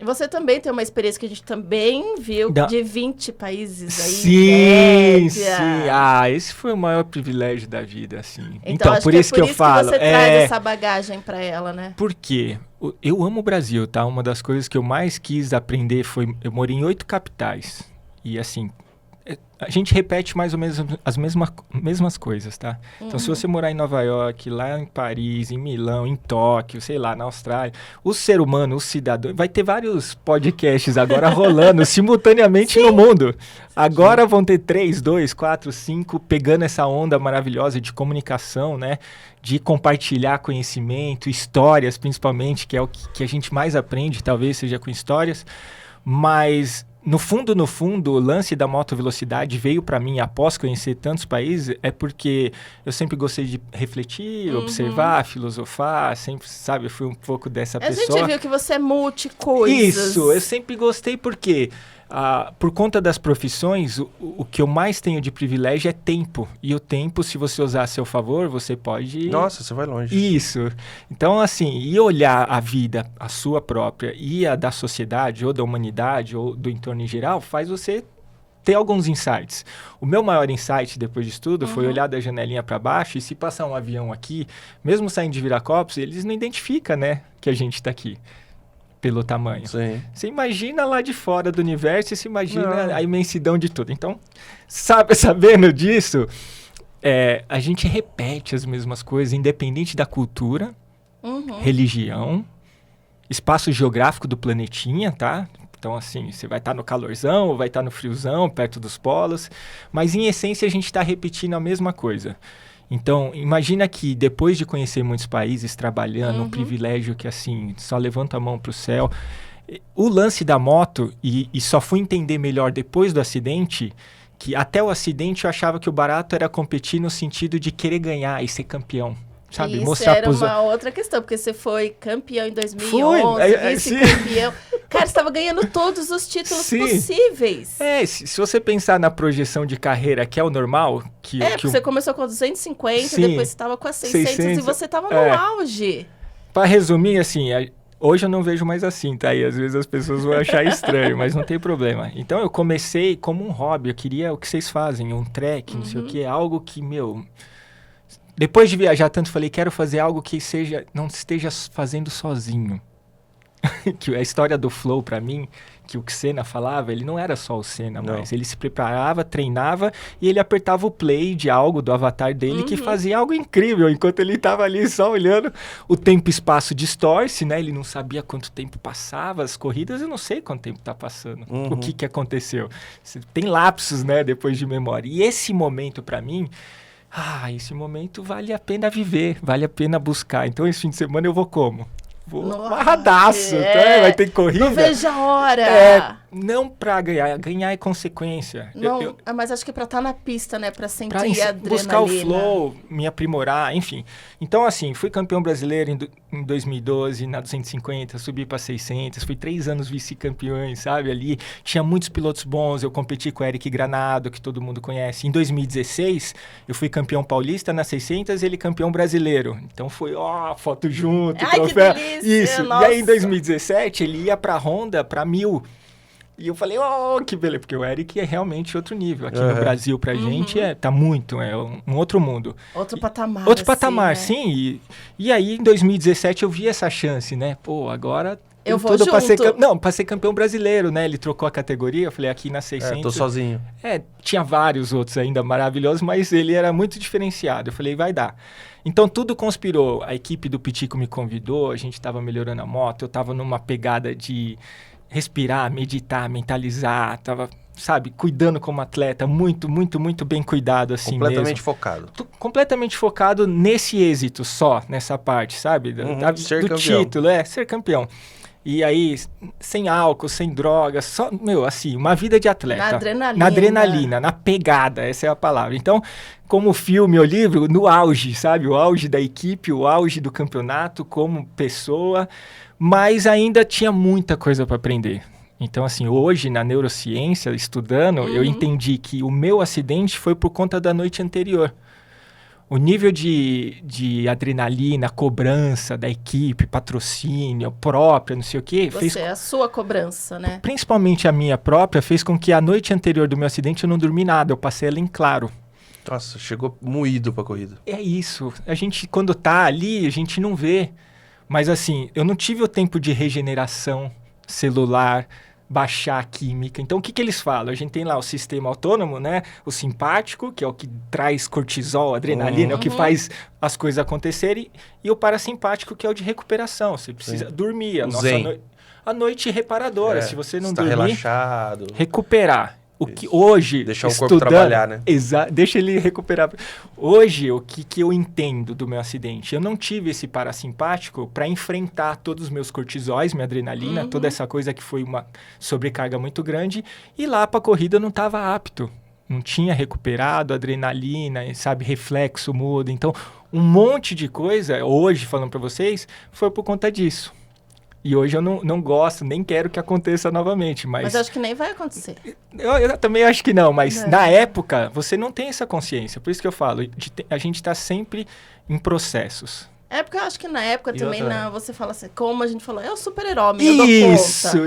E você também tem uma experiência que a gente também viu de 20 países aí. Sim. Ah, esse foi o maior privilégio da vida, assim. Então por isso que eu falo. Você traz essa bagagem pra ela, né? Por quê? Eu amo o Brasil, tá? Uma das coisas que eu mais quis aprender foi... Eu morei em 8 capitais. E, assim... A gente repete mais ou menos as mesmas coisas, tá? Então, se você morar em Nova York, lá em Paris, em Milão, em Tóquio, sei lá, na Austrália, o ser humano, o cidadão... Vai ter vários podcasts agora rolando simultaneamente no mundo. Agora vão ter 3, 2, 4, 5, pegando essa onda maravilhosa de comunicação, né? De compartilhar conhecimento, histórias, principalmente, que é o que a gente mais aprende, talvez seja com histórias. Mas... No fundo, o lance da motovelocidade veio para mim após conhecer tantos países, é porque eu sempre gostei de refletir, observar, filosofar, sempre, sabe, eu fui um pouco dessa pessoa. A gente viu que você é multicoisas. Isso, eu sempre gostei porque, por conta das profissões, o que eu mais tenho de privilégio é tempo. E o tempo, se você usar a seu favor, você pode... Nossa, você vai longe. Isso. Então, assim, e olhar a vida, a sua própria, e a da sociedade, ou da humanidade, ou do entorno em geral, faz você ter alguns insights. O meu maior insight, depois disso tudo, foi olhar da janelinha para baixo, e se passar um avião aqui, mesmo saindo de Viracopos, eles não identificam, né, que a gente está aqui. Pelo tamanho. Sim. Você imagina lá de fora do universo e se imagina a imensidão de tudo. Então, sabendo disso, a gente repete as mesmas coisas, independente da cultura, religião, espaço geográfico do planetinha, tá? Então, assim, você vai estar no calorzão ou vai estar no friozão, perto dos polos, mas em essência a gente está repetindo a mesma coisa. Então, imagina que depois de conhecer muitos países, trabalhando, um privilégio que, assim, só levanta a mão para o céu. O lance da moto, e só fui entender melhor depois do acidente, que até o acidente eu achava que o barato era competir no sentido de querer ganhar e ser campeão. Sabe? Isso mostrar era uma outra questão, porque você foi campeão em 2011, vice-campeão. Cara, você estava ganhando todos os títulos possíveis. Se você pensar na projeção de carreira, que é o normal... porque você começou com 250, depois você estava com as 600 e você estava no auge. Para resumir, assim, hoje eu não vejo mais assim, tá? E às vezes as pessoas vão achar estranho, mas não tem problema. Então eu comecei como um hobby, eu queria o que vocês fazem, um trek, não sei o que, algo que, Depois de viajar tanto, falei, quero fazer algo que não esteja fazendo sozinho. Que a história do flow, pra mim, que o Senna falava, ele não era só o Senna, mas ele se preparava, treinava e ele apertava o play de algo do avatar dele que fazia algo incrível. Enquanto ele tava ali só olhando, o tempo e espaço distorce, né? Ele não sabia quanto tempo passava, as corridas, eu não sei quanto tempo tá passando, o que aconteceu. Tem lapsos, né, depois de memória. E esse momento, pra mim... esse momento vale a pena viver, vale a pena buscar. Então, esse fim de semana eu vou como? Vou amarradaço, tá? Vai ter corrida. Não vejo a hora. Não pra ganhar é consequência. Não, mas acho que é pra estar na pista, né? Pra sentir a adrenalina. Buscar o flow, me aprimorar, enfim. Então, assim, fui campeão brasileiro em 2012, na 250, subi pra 600, fui 3 anos vice-campeões, sabe? Ali tinha muitos pilotos bons, eu competi com o Eric Granado, que todo mundo conhece. Em 2016, eu fui campeão paulista na 600 e ele campeão brasileiro. Então foi, foto junto, troféu. Que delícia, isso. nossa. E aí, em 2017, ele ia pra Honda, pra 1000. E eu falei, oh, que beleza, porque o Eric é realmente outro nível. Aqui no Brasil, pra gente, tá muito, é um outro mundo. Outro patamar. Outro patamar, sim. E aí, em 2017, eu vi essa chance, né? Pô, agora... Eu vou junto. Pra ser campeão brasileiro, né? Ele trocou a categoria, eu falei, aqui na 600... tô sozinho. Tinha vários outros ainda maravilhosos, mas ele era muito diferenciado. Eu falei, vai dar. Então, tudo conspirou. A equipe do Pitico me convidou, a gente tava melhorando a moto, eu tava numa pegada de respirar, meditar, mentalizar, tava, sabe, cuidando como atleta, muito, muito, muito bem cuidado, assim mesmo. Completamente focado. Completamente focado nesse êxito só, nessa parte, sabe? Do título, ser campeão. E aí, sem álcool, sem drogas, só, assim, uma vida de atleta. Na adrenalina, na pegada, essa é a palavra. Então, como filme ou livro, no auge, sabe? O auge da equipe, o auge do campeonato, como pessoa, mas ainda tinha muita coisa para aprender. Então, assim, hoje, na neurociência, estudando, eu entendi que o meu acidente foi por conta da noite anterior. O nível de adrenalina, cobrança da equipe, patrocínio, própria, não sei o quê... A sua cobrança, né? Principalmente a minha própria, fez com que a noite anterior do meu acidente eu não dormi nada, eu passei ela em claro. Nossa, chegou moído pra corrida. É isso. A gente, quando tá ali, a gente não vê. Mas assim, eu não tive o tempo de regeneração celular, baixar a química. Então, o que eles falam? A gente tem lá o sistema autônomo, né? O simpático, que é o que traz cortisol, adrenalina, é o que faz as coisas acontecerem. E o parasimpático, que é o de recuperação. Você precisa dormir. A noite reparadora. Se você não dormir... relaxado. Recuperar. O que hoje... Deixar o corpo trabalhar, né? Deixa ele recuperar. Hoje, o que eu entendo do meu acidente? Eu não tive esse parasimpático para enfrentar todos os meus cortisóis, minha adrenalina, toda essa coisa que foi uma sobrecarga muito grande. E lá para a corrida eu não estava apto. Não tinha recuperado adrenalina, sabe? Reflexo muda. Então, um monte de coisa, hoje, falando para vocês, foi por conta disso. E hoje eu não gosto, nem quero que aconteça novamente. Mas eu acho que nem vai acontecer. Eu também acho que não, mas na época você não tem essa consciência. Por isso que eu falo, a gente está sempre em processos. É porque eu acho que na época também você fala assim, como a gente falou, é o super-herói, eu dou conta. Isso.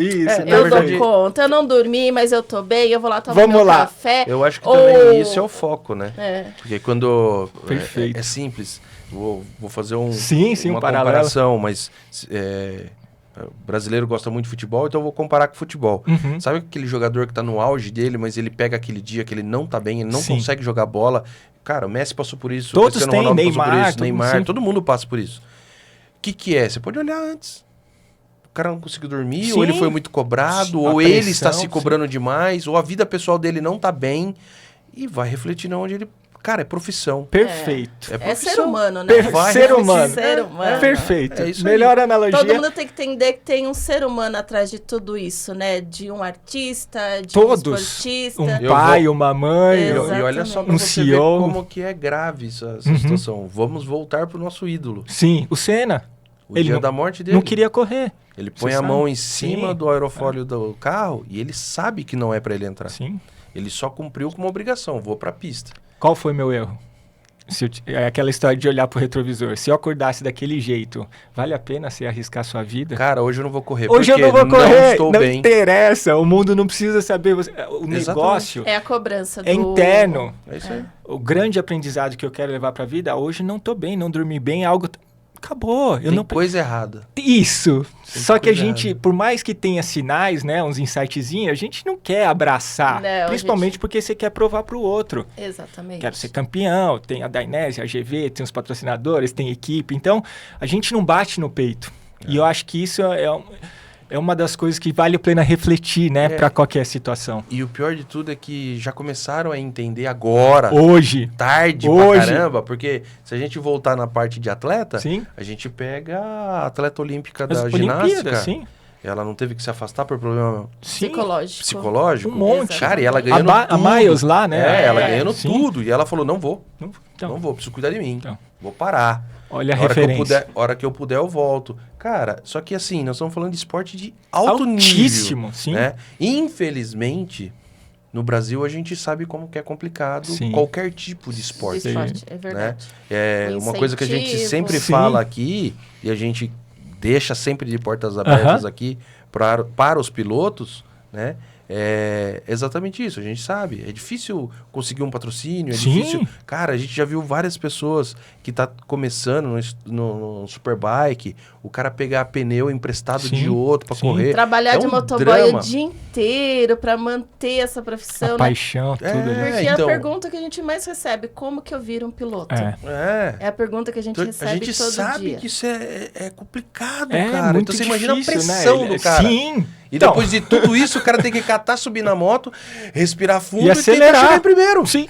Eu dou conta, eu não dormi, mas eu tô bem, eu vou lá tomar meu café. Eu acho que também isso é o foco, né? Porque quando... Perfeito. É simples. Vou fazer uma comparação, mas... O brasileiro gosta muito de futebol, então eu vou comparar com futebol. Sabe aquele jogador que tá no auge dele, mas ele pega aquele dia que ele não tá bem, ele não consegue jogar bola. Cara, o Messi passou por isso, todos o Cristiano têm, Ronaldo Neymar, passou por isso, Neymar, todo mundo passa por isso. O que é? Você pode olhar antes. O cara não conseguiu dormir, ou ele foi muito cobrado, ou ele está se cobrando demais, ou a vida pessoal dele não tá bem, e vai refletir na onde ele... Cara, é profissão. Perfeito. É ser humano, né? Ser humano. Perfeito. É isso melhor analogia. Todo mundo tem que entender que tem um ser humano atrás de tudo isso, né? De um artista, de um esportista. Um pai, uma mãe. E olha só pra você ver como que é grave essa situação. Vamos voltar pro nosso ídolo. Sim, o Senna. Ele dia da morte dele. Não queria correr. Ele põe a mão em cima do aerofólio do carro e ele sabe que não é pra ele entrar. Sim. Ele só cumpriu com uma obrigação. Vou pra pista. Qual foi meu erro? É aquela história de olhar pro retrovisor. Se eu acordasse daquele jeito, vale a pena você arriscar sua vida? Cara, hoje eu não vou correr. Hoje eu não vou correr. Não interessa. O mundo não precisa saber. O negócio... É a cobrança do... É interno. É isso aí. O grande aprendizado que eu quero levar pra vida, hoje não tô bem, não dormi bem, algo... Acabou. Tem coisa errada. Isso. Só que a gente, por mais que tenha sinais, né, uns insightzinhos, a gente não quer abraçar. Não, principalmente porque você quer provar pro outro. Exatamente. Quero ser campeão, tem a Dainese, a GV, tem os patrocinadores, tem equipe. Então, a gente não bate no peito. E eu acho que isso é uma das coisas que vale a pena refletir, né, para qualquer situação. E o pior de tudo é que já começaram a entender agora. Hoje. Tarde pra caramba, porque se a gente voltar na parte de atleta, a gente pega a atleta olímpica da ginástica. Sim. Ela não teve que se afastar por problema psicológico. Um monte. Cara, e ela ganhando tudo. A Miles lá, né? Ela ganhando tudo. E ela falou, não vou. Não vou, preciso cuidar de mim. Vou parar. Olha a referência. Hora que eu puder, eu volto. Cara, só que assim, nós estamos falando de esporte de altíssimo nível. Sim. Né? Infelizmente, no Brasil a gente sabe como que é complicado qualquer tipo de esporte. É verdade. Né? Uma coisa que a gente sempre fala aqui, e a gente deixa sempre de portas abertas aqui para os pilotos, né? é exatamente isso, a gente sabe. É difícil conseguir um patrocínio, é Sim. difícil... Cara, a gente já viu várias pessoas que tá começando no Superbike, o cara pegar pneu emprestado Sim. de outro pra Sim. correr. Trabalhar É de um motoboy drama. o dia inteiro pra manter essa profissão, A né? paixão, tudo ali. Porque então. a pergunta que a gente mais recebe, como que eu viro um piloto? É. É a pergunta que a gente Então, recebe a gente todo sabe dia. que isso é complicado, É cara. muito Então você difícil, imagina a pressão né? do cara. Sim. E Então, depois de tudo isso, o cara tem que catar, subir na moto, respirar fundo e tentar acelerar. chegar em primeiro. Sim.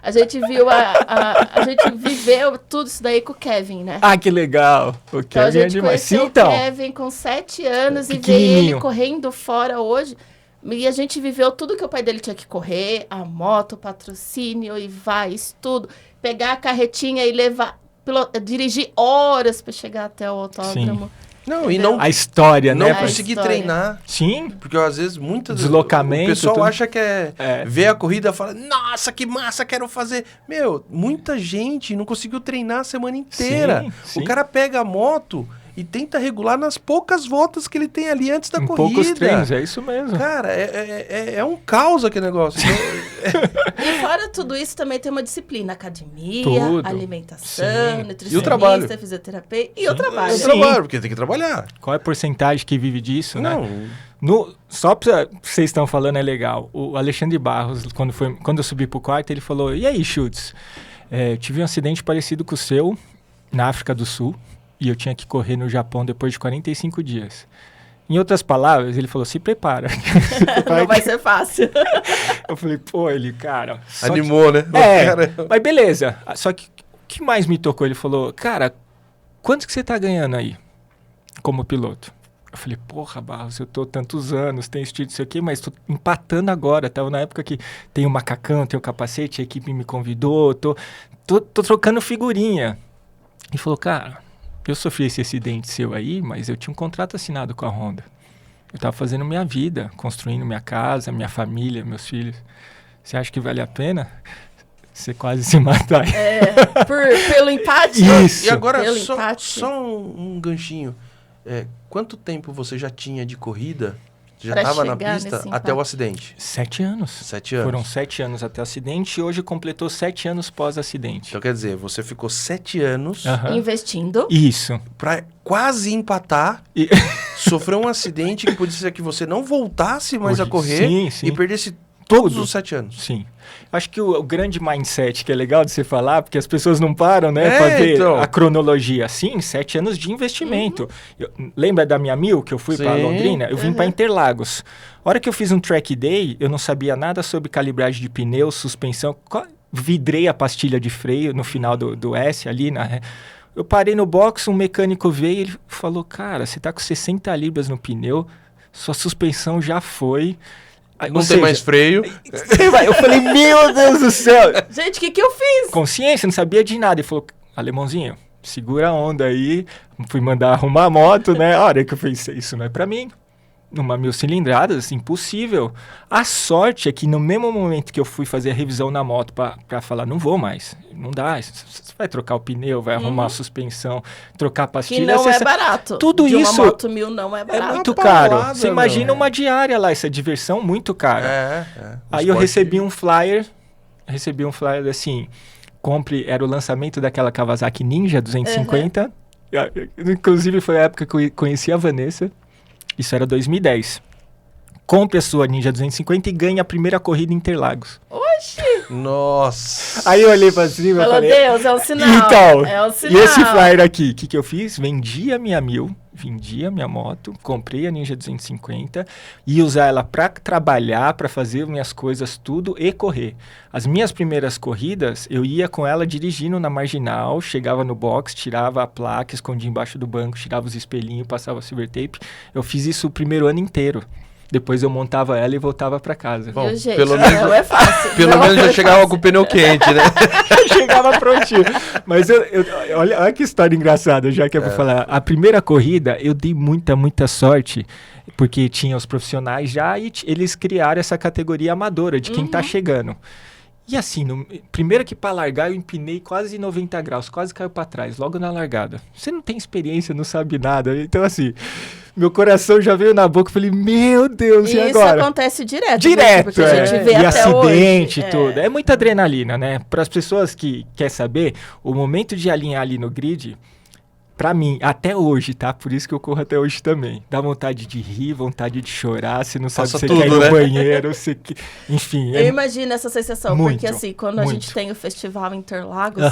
A gente viu a gente viveu tudo isso daí com o Kevin, né? Ah, que legal. O Então a Kevin é gente demais. Sim, conheceu então. o Kevin com 7 anos e ver Pequenininho. ele correndo fora hoje. E a gente viveu tudo que o pai dele tinha que correr, a moto, o patrocínio, e vai, isso tudo. Pegar a carretinha e levar, dirigir horas para chegar até o autódromo. Não, e não, A história, não né? A conseguir história. treinar. Sim. Porque às vezes muitas Deslocamento, o pessoal tudo. acha que É. vê a corrida e fala, nossa, que massa, quero fazer. Meu, muita gente não conseguiu treinar a semana inteira. Sim, sim. O cara pega a moto e tenta regular nas poucas voltas que ele tem ali antes da Em corrida. poucos treinos, é isso mesmo. Cara, é um caos aquele negócio. Então, E fora tudo isso, também tem uma disciplina, academia, Tudo. alimentação, Sim. nutricionista, E o trabalho. fisioterapeuta e Sim. o trabalho. é Sim. trabalho, porque tem que trabalhar. Qual é a porcentagem que vive disso, né? Não, Só pra vocês estão falando é legal. O Alexandre Barros, quando eu subi pro quarto, ele falou: e aí, Schultz? Tive um acidente parecido com o seu na África do Sul e eu tinha que correr no Japão depois de 45 dias. Em outras palavras, ele falou: se prepara. Não vai ser fácil. Eu falei: pô, ele, cara. só animou, né? Cara, mas beleza. Só que o que mais me tocou? Ele falou: cara, quanto que você tá ganhando aí como piloto? Eu falei: porra, Barros, eu tô tantos anos, tenho estilo, isso aqui, mas tô empatando agora. Tava na época que tem o macacão, tem o capacete, a equipe me convidou, tô trocando figurinha. E falou: cara, eu sofri esse acidente seu aí, mas eu tinha um contrato assinado com a Honda. Eu tava fazendo minha vida, construindo minha casa, minha família, meus filhos. Você acha que vale a pena você quase se matar? Pelo empate. Isso. E agora, Pelo só empate. um ganchinho. Quanto tempo você já tinha de corrida? Já Pra estava na chegar pista nesse até o empate. acidente? 7 anos. 7 anos. Foram 7 anos até o acidente e hoje completou 7 anos pós-acidente. Então quer dizer, você ficou 7 anos Aham. Investindo. Isso. pra quase empatar, E- sofreu um acidente que podia ser que você não voltasse mais a correr Sim, sim. e perdesse todos Tudo. os 7 anos. Sim. Acho que o grande mindset que é legal de você falar, porque as pessoas não param, né, É, pra ver então. a cronologia. Sim, 7 anos de investimento. Lembra da minha Mil, que eu fui pra Sim. Londrina? Eu vim pra Interlagos. A hora que eu fiz um track day, eu não sabia nada sobre calibragem de pneu, suspensão. Vidrei a pastilha de freio no final do S ali, eu parei no box, um mecânico veio e ele falou: cara, você tá com 60 libras no pneu, sua suspensão já foi. Ou Não tem seja, mais freio. eu falei: meu Deus do céu. Gente, o que eu fiz? Consciência, não sabia de nada. Ele falou: alemãozinho, segura a onda aí. Fui mandar arrumar a moto, né? A hora que eu pensei: isso não é pra mim. Numa 1000 cilindradas, impossível. A sorte é que no mesmo momento que eu fui fazer a revisão na moto pra falar: não vou mais, não dá, você vai trocar o pneu, vai arrumar a suspensão, trocar a Que pastilha. não é barato. Tudo de isso uma moto 1000 não é É barato. muito uma caro. paulada, Você imagina meu. uma diária lá, essa diversão muito cara. Aí eu Esporte- recebi um flyer assim, era o lançamento daquela Kawasaki Ninja 250. Inclusive foi a época que eu conheci a Vanessa. Isso era 2010. Compre a sua Ninja 250 e ganhe a primeira corrida em Interlagos. Oxi! Nossa. Aí eu olhei pra cima e Pelo falei... Deus, é um sinal. Então, é um e sinal. esse flyer aqui, o que eu fiz? Vendi a minha 1000, vendi a minha moto, comprei a Ninja 250 e usar ela para trabalhar, para fazer minhas coisas tudo e correr. As minhas primeiras corridas, eu ia com ela dirigindo na marginal, chegava no box, tirava a placa, escondia embaixo do banco, tirava os espelhinhos, passava silver tape. Eu fiz isso o primeiro ano inteiro. Depois eu montava ela e voltava para casa. Bom, Viu, gente? pelo menos- não é fácil. Pelo não menos já é chegava fácil. com o pneu quente, né? Chegava prontinho. Mas olha que história engraçada, já que é pra falar. A primeira corrida, eu dei muita sorte, porque tinha os profissionais já e eles criaram essa categoria amadora de quem tá chegando. E assim, primeiro que pra largar eu empinei quase 90 graus, quase caiu pra trás, logo na largada. Você não tem experiência, não sabe nada. Então assim, meu coração já veio na boca, eu falei, meu Deus, e agora? Isso acontece direto. Direto, porque a gente vê e até acidente hoje. e tudo. É muita adrenalina, né? Para as pessoas que querem saber, o momento de alinhar ali no grid, pra mim, até hoje, tá? Por isso que eu corro até hoje também. Dá vontade de rir, vontade de chorar, você não sabe se você quer ir no banheiro, enfim. Eu imagino essa sensação, muito, porque assim, quando a gente tem o festival Interlagos,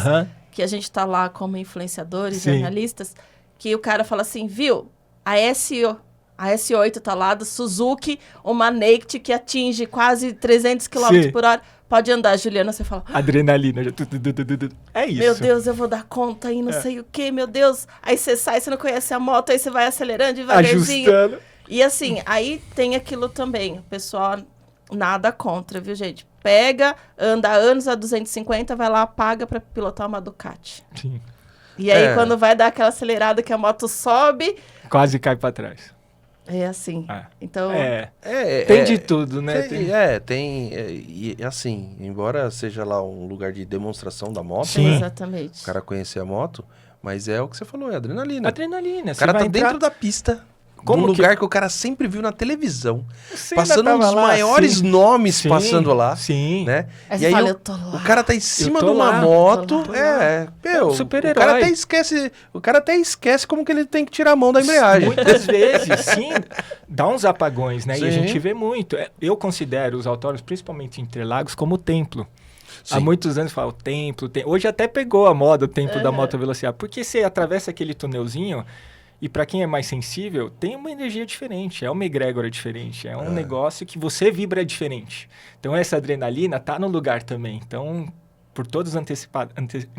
que a gente tá lá como influenciadores, jornalistas, que o cara fala assim, viu, a S8 tá lá, do Suzuki, uma Naked que atinge quase 300 km por hora. Pode andar, Juliana, você fala... Adrenalina. É isso. Meu Deus, eu vou dar conta aí, não sei o quê, meu Deus. Aí você sai, você não conhece a moto, aí você vai acelerando devagarzinho. Ajustando. E assim, aí tem aquilo também. O pessoal, nada contra, viu, gente? Pega, anda anos a 250, vai lá, paga pra pilotar uma Ducati. Sim. E aí, quando vai dar aquela acelerada que a moto sobe... Quase cai pra trás. É assim. Então... tem de tudo, né? E assim, embora seja lá um lugar de demonstração da moto, Sim, exatamente. O cara conhecer a moto, mas é o que você falou, é adrenalina. Adrenalina. O cara tá dentro da pista. Um lugar que o cara sempre viu na televisão. Passando um dos maiores nomes passando lá. Sim. Né? Aí e aí fala, eu tô lá. o cara tá em cima de uma moto. Super-herói. O cara até esquece como que ele tem que tirar a mão da embreagem. Muitas vezes, sim. Dá uns apagões, né? Sim. E a gente vê muito. Eu considero os autódromos, principalmente Interlagos, como templo. Sim. Há muitos anos fala, o templo. Hoje até pegou a moda o templo da moto velocidade. Porque você atravessa aquele túnelzinho. E para quem é mais sensível, tem uma energia diferente, é uma egrégora diferente, é um negócio que você vibra diferente. Então essa adrenalina tá no lugar também. Então, por todos os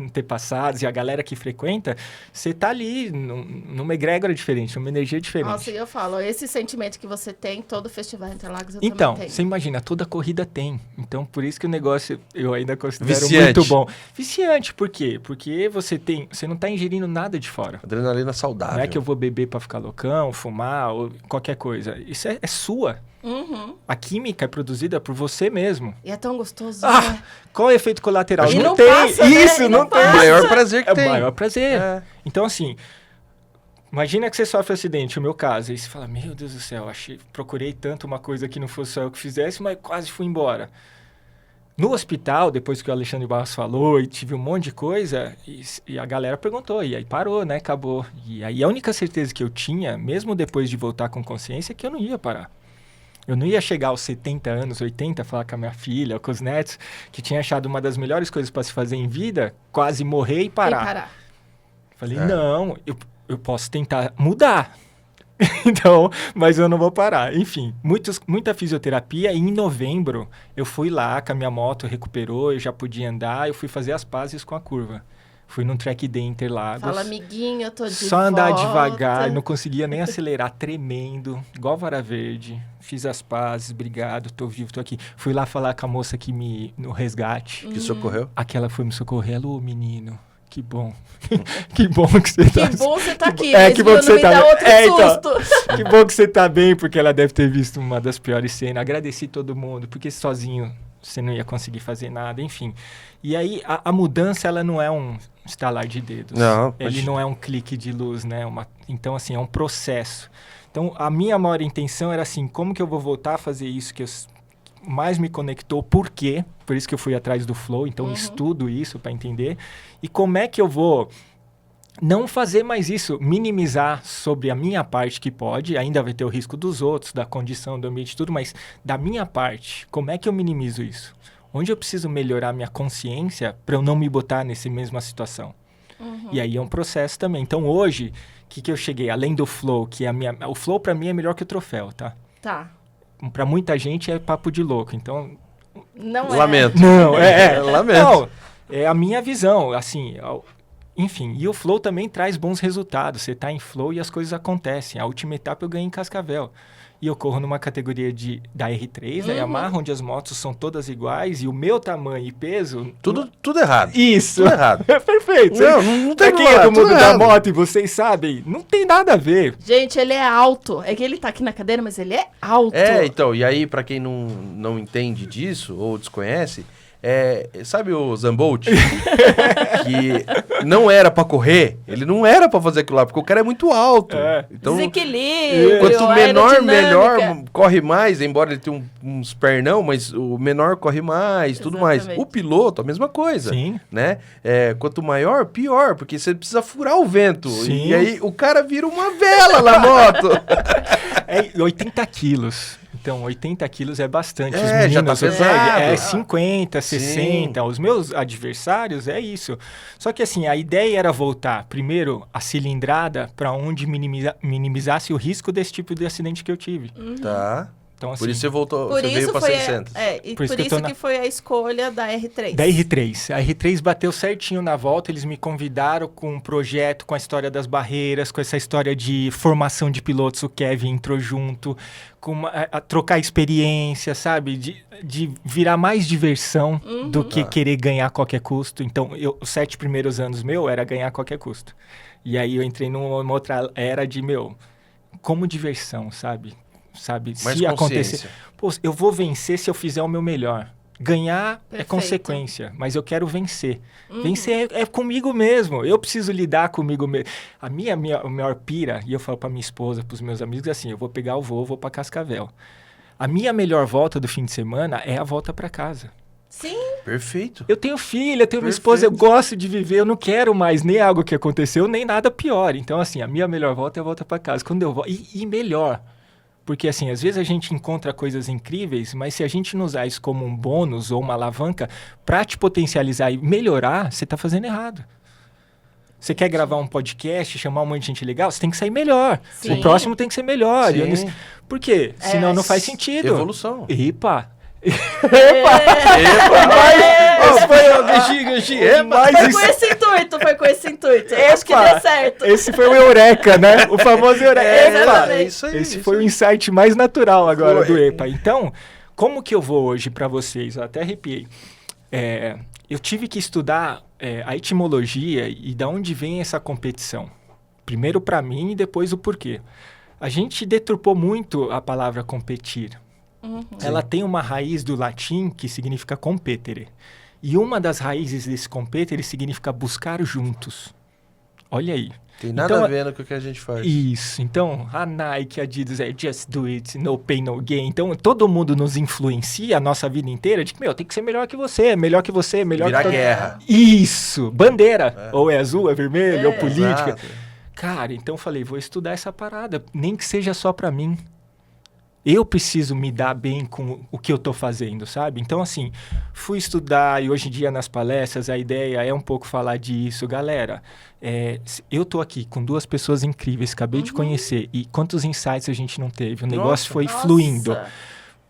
antepassados e a galera que frequenta, você tá ali numa egrégora diferente, numa energia diferente. Nossa, e eu falo, esse sentimento que você tem, todo festival Interlagos eu então, também tenho. você imagina, toda corrida tem. Então, por isso que o negócio eu ainda considero viciante. Muito bom. Viciante, por quê? Porque você não tá ingerindo nada de fora. Adrenalina saudável. Não é que eu vou beber pra ficar loucão, fumar ou qualquer coisa. Isso é sua. Uhum. A química é produzida por você mesmo. E é tão gostoso, né? Qual é o efeito colateral? E não tem. Passa, isso, né? não tem. O maior prazer que tem. É o maior prazer. Então, assim, imagina que você sofre um acidente, o meu caso. Aí você fala, meu Deus do céu, procurei tanto uma coisa que não fosse só eu que fizesse, mas quase fui embora. No hospital, depois que o Alexandre Barros falou e tive um monte de coisa, e a galera perguntou, e aí parou, né? Acabou. E aí a única certeza que eu tinha, mesmo depois de voltar com consciência, é que eu não ia parar. Eu não ia chegar aos 70 anos, 80, falar com a minha filha, com os netos, que tinha achado uma das melhores coisas para se fazer em vida, quase morrer e parar. Falei, não, eu posso tentar mudar. Então, mas eu não vou parar. Enfim, muita fisioterapia. E em novembro, eu fui lá, com a minha moto recuperou, eu já podia andar, eu fui fazer as pazes com a curva. Fui num track day Interlagos. Fala, amiguinho, eu tô de Só andar volta. devagar, não conseguia nem acelerar, tremendo, igual vara verde. Fiz as pazes, obrigado, tô vivo, tô aqui. Fui lá falar com a moça no resgate. Que socorreu? Aquela foi me socorrer. Alô, menino, que bom. Que bom que você tá... Que bom você tá aqui, que bom que você tá... dá outro susto. Que bom que você tá bem, porque ela deve ter visto uma das piores cenas. Agradeci todo mundo, porque sozinho você não ia conseguir fazer nada, enfim. E aí, a mudança, ela não é um estalar de dedos. Não, ele não é um clique de luz, né? Então, assim, é um processo. Então, a minha maior intenção era assim, como que eu vou voltar a fazer isso que mais me conectou, por quê? Por isso que eu fui atrás do flow, então estudo isso para entender. E como é que eu vou não fazer mais isso, minimizar sobre a minha parte que pode, ainda vai ter o risco dos outros, da condição, do ambiente, tudo, mas da minha parte, como é que eu minimizo isso? Onde eu preciso melhorar minha consciência para eu não me botar nessa mesma situação? E aí é um processo também. Então hoje, o que eu cheguei? Além do flow, que é o flow para mim é melhor que o troféu, tá? Tá. Para muita gente é papo de louco, então... Não Lamento. Não, Lamento. Não, é a minha visão, assim... Enfim, e o flow também traz bons resultados. Você tá em flow e as coisas acontecem. A última etapa eu ganhei em Cascavel. E eu corro numa categoria da R3, da Yamaha, onde as motos são todas iguais. E o meu tamanho e peso... Tudo errado. Isso. Tudo errado. Perfeito. Não tem pra quem é do mundo da errado. moto e vocês sabem, não tem nada a ver. Gente, ele é alto. É que ele tá aqui na cadeira, mas ele é alto. Então, e aí, pra quem não entende disso ou desconhece, Sabe o Zambolt? Que não era pra correr, ele não era pra fazer aquilo lá, porque o cara é muito alto. Então, desequilíbrio, quanto menor, melhor, corre mais, embora ele tenha uns pernão, mas o menor corre mais, tudo mais. O piloto, a mesma coisa. Sim. Né? Quanto maior, pior, porque você precisa furar o vento. Sim. E aí o cara vira uma vela na moto. 80 quilos. Então, 80 quilos é bastante. Os já tá meninos, pesado. 50, 60. Os meus adversários é isso. Só que assim, a ideia era voltar, primeiro, a cilindrada para onde minimizasse o risco desse tipo de acidente que eu tive. Tá. Então, assim, Por isso você voltou, você veio pra 600. Por isso que foi a escolha da R3. Da R3. A R3 bateu certinho na volta, eles me convidaram com um projeto, com a história das barreiras, com essa história de formação de pilotos, o Kevin entrou junto, com a trocar experiência, sabe? De virar mais diversão do que querer ganhar a qualquer custo. Então, os 7 primeiros anos era ganhar a qualquer custo. E aí eu entrei numa outra era de, como diversão, sabe? Mais se acontecer, eu vou vencer se eu fizer o meu melhor. Ganhar é consequência, mas eu quero vencer. Vencer é comigo mesmo. Eu preciso lidar comigo mesmo. A minha maior pira, e eu falo para minha esposa, para os meus amigos, assim, eu vou pegar o voo, vou para Cascavel. A minha melhor volta do fim de semana é a volta para casa. Sim. Perfeito. Eu tenho filha, eu tenho minha esposa, eu gosto de viver, eu não quero mais nem algo que aconteceu, nem nada pior. Então, assim, a minha melhor volta é a volta para casa. Quando eu volto, e melhor. Porque, assim, às vezes a gente encontra coisas incríveis, mas se a gente não usar isso como um bônus ou uma alavanca para te potencializar e melhorar, você está fazendo errado. Você quer gravar um podcast, chamar um monte de gente legal, você tem que sair melhor. Sim. O próximo tem que ser melhor. Por quê? Senão não faz sentido. Evolução. Epa! Foi com esse intuito. Acho que deu certo. Esse foi o Eureka, né? O famoso Eureka. Isso aí. Esse foi o insight mais natural agora do EPA. Então, como que eu vou hoje para vocês? Eu até arrepiei. Eu tive que estudar a etimologia e de onde vem essa competição. Primeiro para mim e depois o porquê. A gente deturpou muito a palavra competir. Ela tem uma raiz do latim que significa competere. E uma das raízes desse competere significa buscar juntos. Olha aí. Tem nada a ver com o que a gente faz. Isso. Então, a Nike, a Adidas just do it, no pain, no gain. Então, todo mundo nos influencia a nossa vida inteira de que, tem que ser melhor que você, melhor que você, melhor Virar que... guerra. Isso. Bandeira. Ou é azul, é vermelho, ou política. Exato. Cara, então eu falei, vou estudar essa parada. Nem que seja só pra mim. Eu preciso me dar bem com o que eu tô fazendo, sabe? Então, assim, fui estudar e hoje em dia nas palestras a ideia é um pouco falar disso. Galera, eu tô aqui com 2 pessoas incríveis, acabei de conhecer. E quantos insights a gente não teve? O negócio foi fluindo.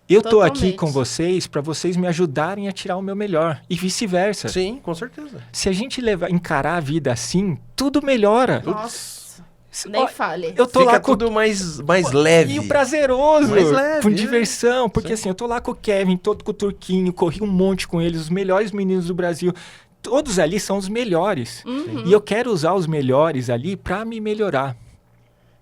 Eu tô aqui com vocês para vocês me ajudarem a tirar o meu melhor. E vice-versa. Sim, com certeza. Se a gente encarar a vida assim, tudo melhora. Nossa. Nem fale. Eu tô Fica lá com tudo mais leve. E o prazeroso. Mais leve, com diversão. Porque assim, eu tô lá com o Kevin, todo com o Turquinho, corri um monte com eles, os melhores meninos do Brasil. Todos ali são os melhores. E eu quero usar os melhores ali pra me melhorar.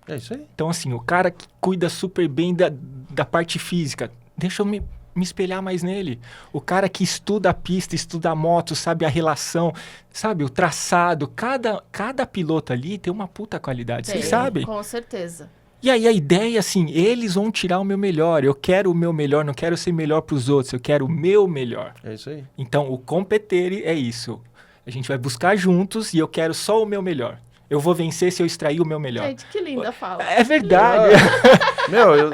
É isso aí. Então assim, o cara que cuida super bem da parte física, deixa eu me espelhar mais nele. O cara que estuda a pista, estuda a moto, sabe a relação, sabe o traçado. Cada piloto ali tem uma puta qualidade, vocês sabem? Com certeza. E aí a ideia, assim, eles vão tirar o meu melhor. Eu quero o meu melhor, não quero ser melhor para os outros, eu quero o meu melhor. É isso aí. Então, o competir é isso. A gente vai buscar juntos e eu quero só o meu melhor. Eu vou vencer se eu extrair o meu melhor. Gente, que linda fala. É verdade.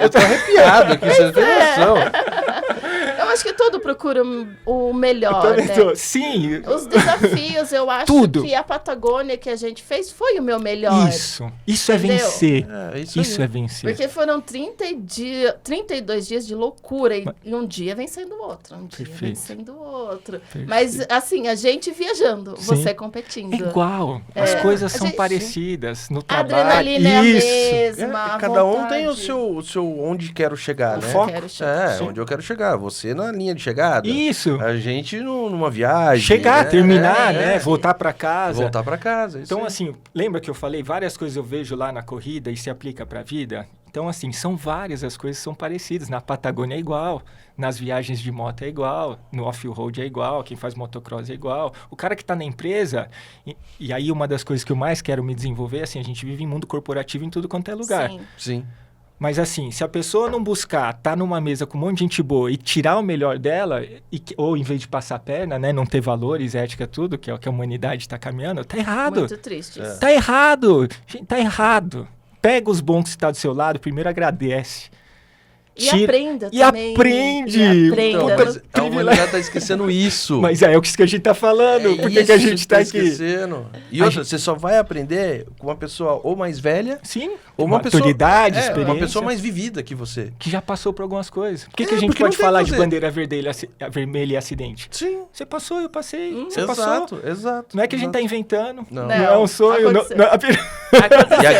Eu tô arrepiado aqui, você não tem noção. Eu acho que todo procura o melhor, né? Sim. Os desafios, eu acho que a Patagônia que a gente fez foi o meu melhor. Isso é vencer. Isso é vencer. Porque foram 32 dias de loucura e um dia vencendo o outro, um dia vencendo o outro. Perfeito. Mas assim, a gente viajando, você competindo. É igual. As coisas são parecidas no trabalho. A adrenalina é a mesma. Cada um tem o seu onde quero chegar, né? Foco. Onde eu quero chegar. Você na linha de chegada. Isso. A gente numa viagem. Chegar, terminar, né? Voltar pra casa. Voltar pra casa. Então, assim, lembra que eu falei várias coisas eu vejo lá na corrida e se aplica pra vida? Então, assim, são várias as coisas que são parecidas. Na Patagônia é igual, nas viagens de moto é igual, no off-road é igual, quem faz motocross é igual. O cara que está na empresa, e aí uma das coisas que eu mais quero me desenvolver, assim, a gente vive em mundo corporativo em tudo quanto é lugar. Sim. Mas assim, se a pessoa não buscar estar numa mesa com um monte de gente boa e tirar o melhor dela, ou em vez de passar a perna, né, não ter valores, ética, tudo, que é o que a humanidade está caminhando, tá errado. Muito triste isso. Tá errado. Gente, tá errado. Pega os bons que estão do seu lado, primeiro agradece. E aprenda e também. Aprende. E aprenda. Então, mas a humanidade tá esquecendo isso. Mas é o que a gente tá falando. Por que a gente tá aqui? Esquecendo. E outra, você só vai aprender com uma pessoa ou mais velha... Sim. Ou uma maturidade, pessoa, experiência. uma pessoa mais vivida que você. Que já passou por algumas coisas. Por que a gente pode falar de bandeira vermelha e acidente? Sim. Você passou, eu passei. Você exato, passou. exato. Não é que a gente tá inventando. Não é um sonho. E a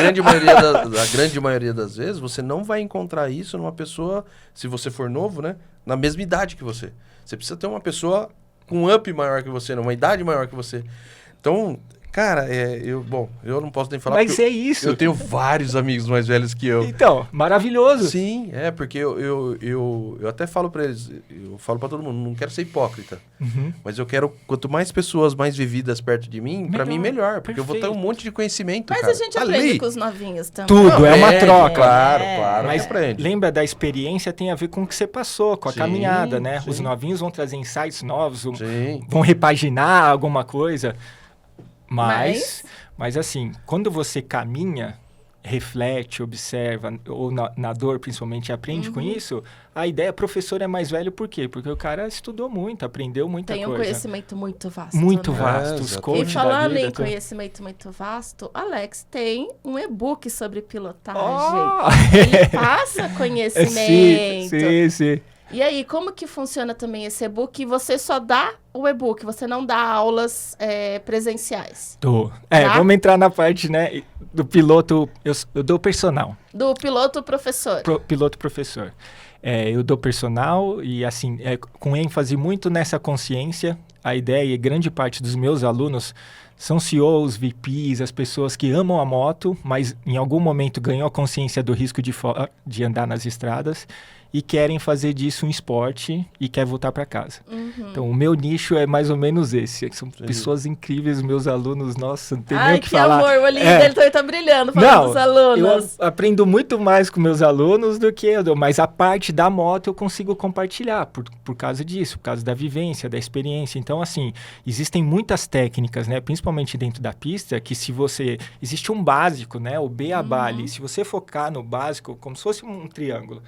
grande maioria das vezes, você não vai encontrar isso numa pessoa, se você for novo, né? Na mesma idade que você. Você precisa ter uma pessoa com um up maior que você, numa idade maior que você. Então... Cara, eu não posso nem falar. Mas é isso. Eu tenho vários amigos mais velhos que eu. Então, maravilhoso. Sim, porque eu até falo pra eles, eu falo pra todo mundo, não quero ser hipócrita. Mas eu quero, quanto mais pessoas mais vividas perto de mim, pra mim melhor. Porque eu vou ter um monte de conhecimento, Mas cara. a gente aprende com os novinhos também. Tudo, é uma troca. Claro. Mas aprende. Lembra da experiência, tem a ver com o que você passou, com a caminhada, né? Sim. Os novinhos vão trazer insights novos, vão repaginar alguma coisa. Mas assim, quando você caminha, reflete, observa, ou na dor principalmente, aprende com isso, a ideia, professor é mais velho por quê? Porque o cara estudou muito, aprendeu muita coisa. Tem um conhecimento muito vasto. Muito né? vasto, os coaches E falando da vida, em conhecimento muito vasto, Alex tem um e-book sobre pilotagem. Oh! Ele passa conhecimento. Sim. E aí, como que funciona também esse e-book? Você só dá o e-book, você não dá aulas presenciais. Tá? Vamos entrar na parte, né, do piloto, eu dou personal. Do piloto professor. Piloto professor. Eu dou personal e, assim, com ênfase muito nessa consciência, a ideia e grande parte dos meus alunos são CEOs, VPs, as pessoas que amam a moto, mas em algum momento ganhou a consciência do risco de andar nas estradas e querem fazer disso um esporte e quer voltar para casa. Então, o meu nicho é mais ou menos esse. São pessoas incríveis, meus alunos, nossa, não tem nem o que falar. Ai, que amor, o olhinho dele também tá brilhando falando dos alunos. Eu aprendo muito mais com meus alunos do que eu dou, mas a parte da moto eu consigo compartilhar por causa disso, por causa da vivência, da experiência. Então, assim, existem muitas técnicas, né, principalmente dentro da pista, que se você... Existe um básico, né, o beabá ali. Se você focar no básico, como se fosse um triângulo,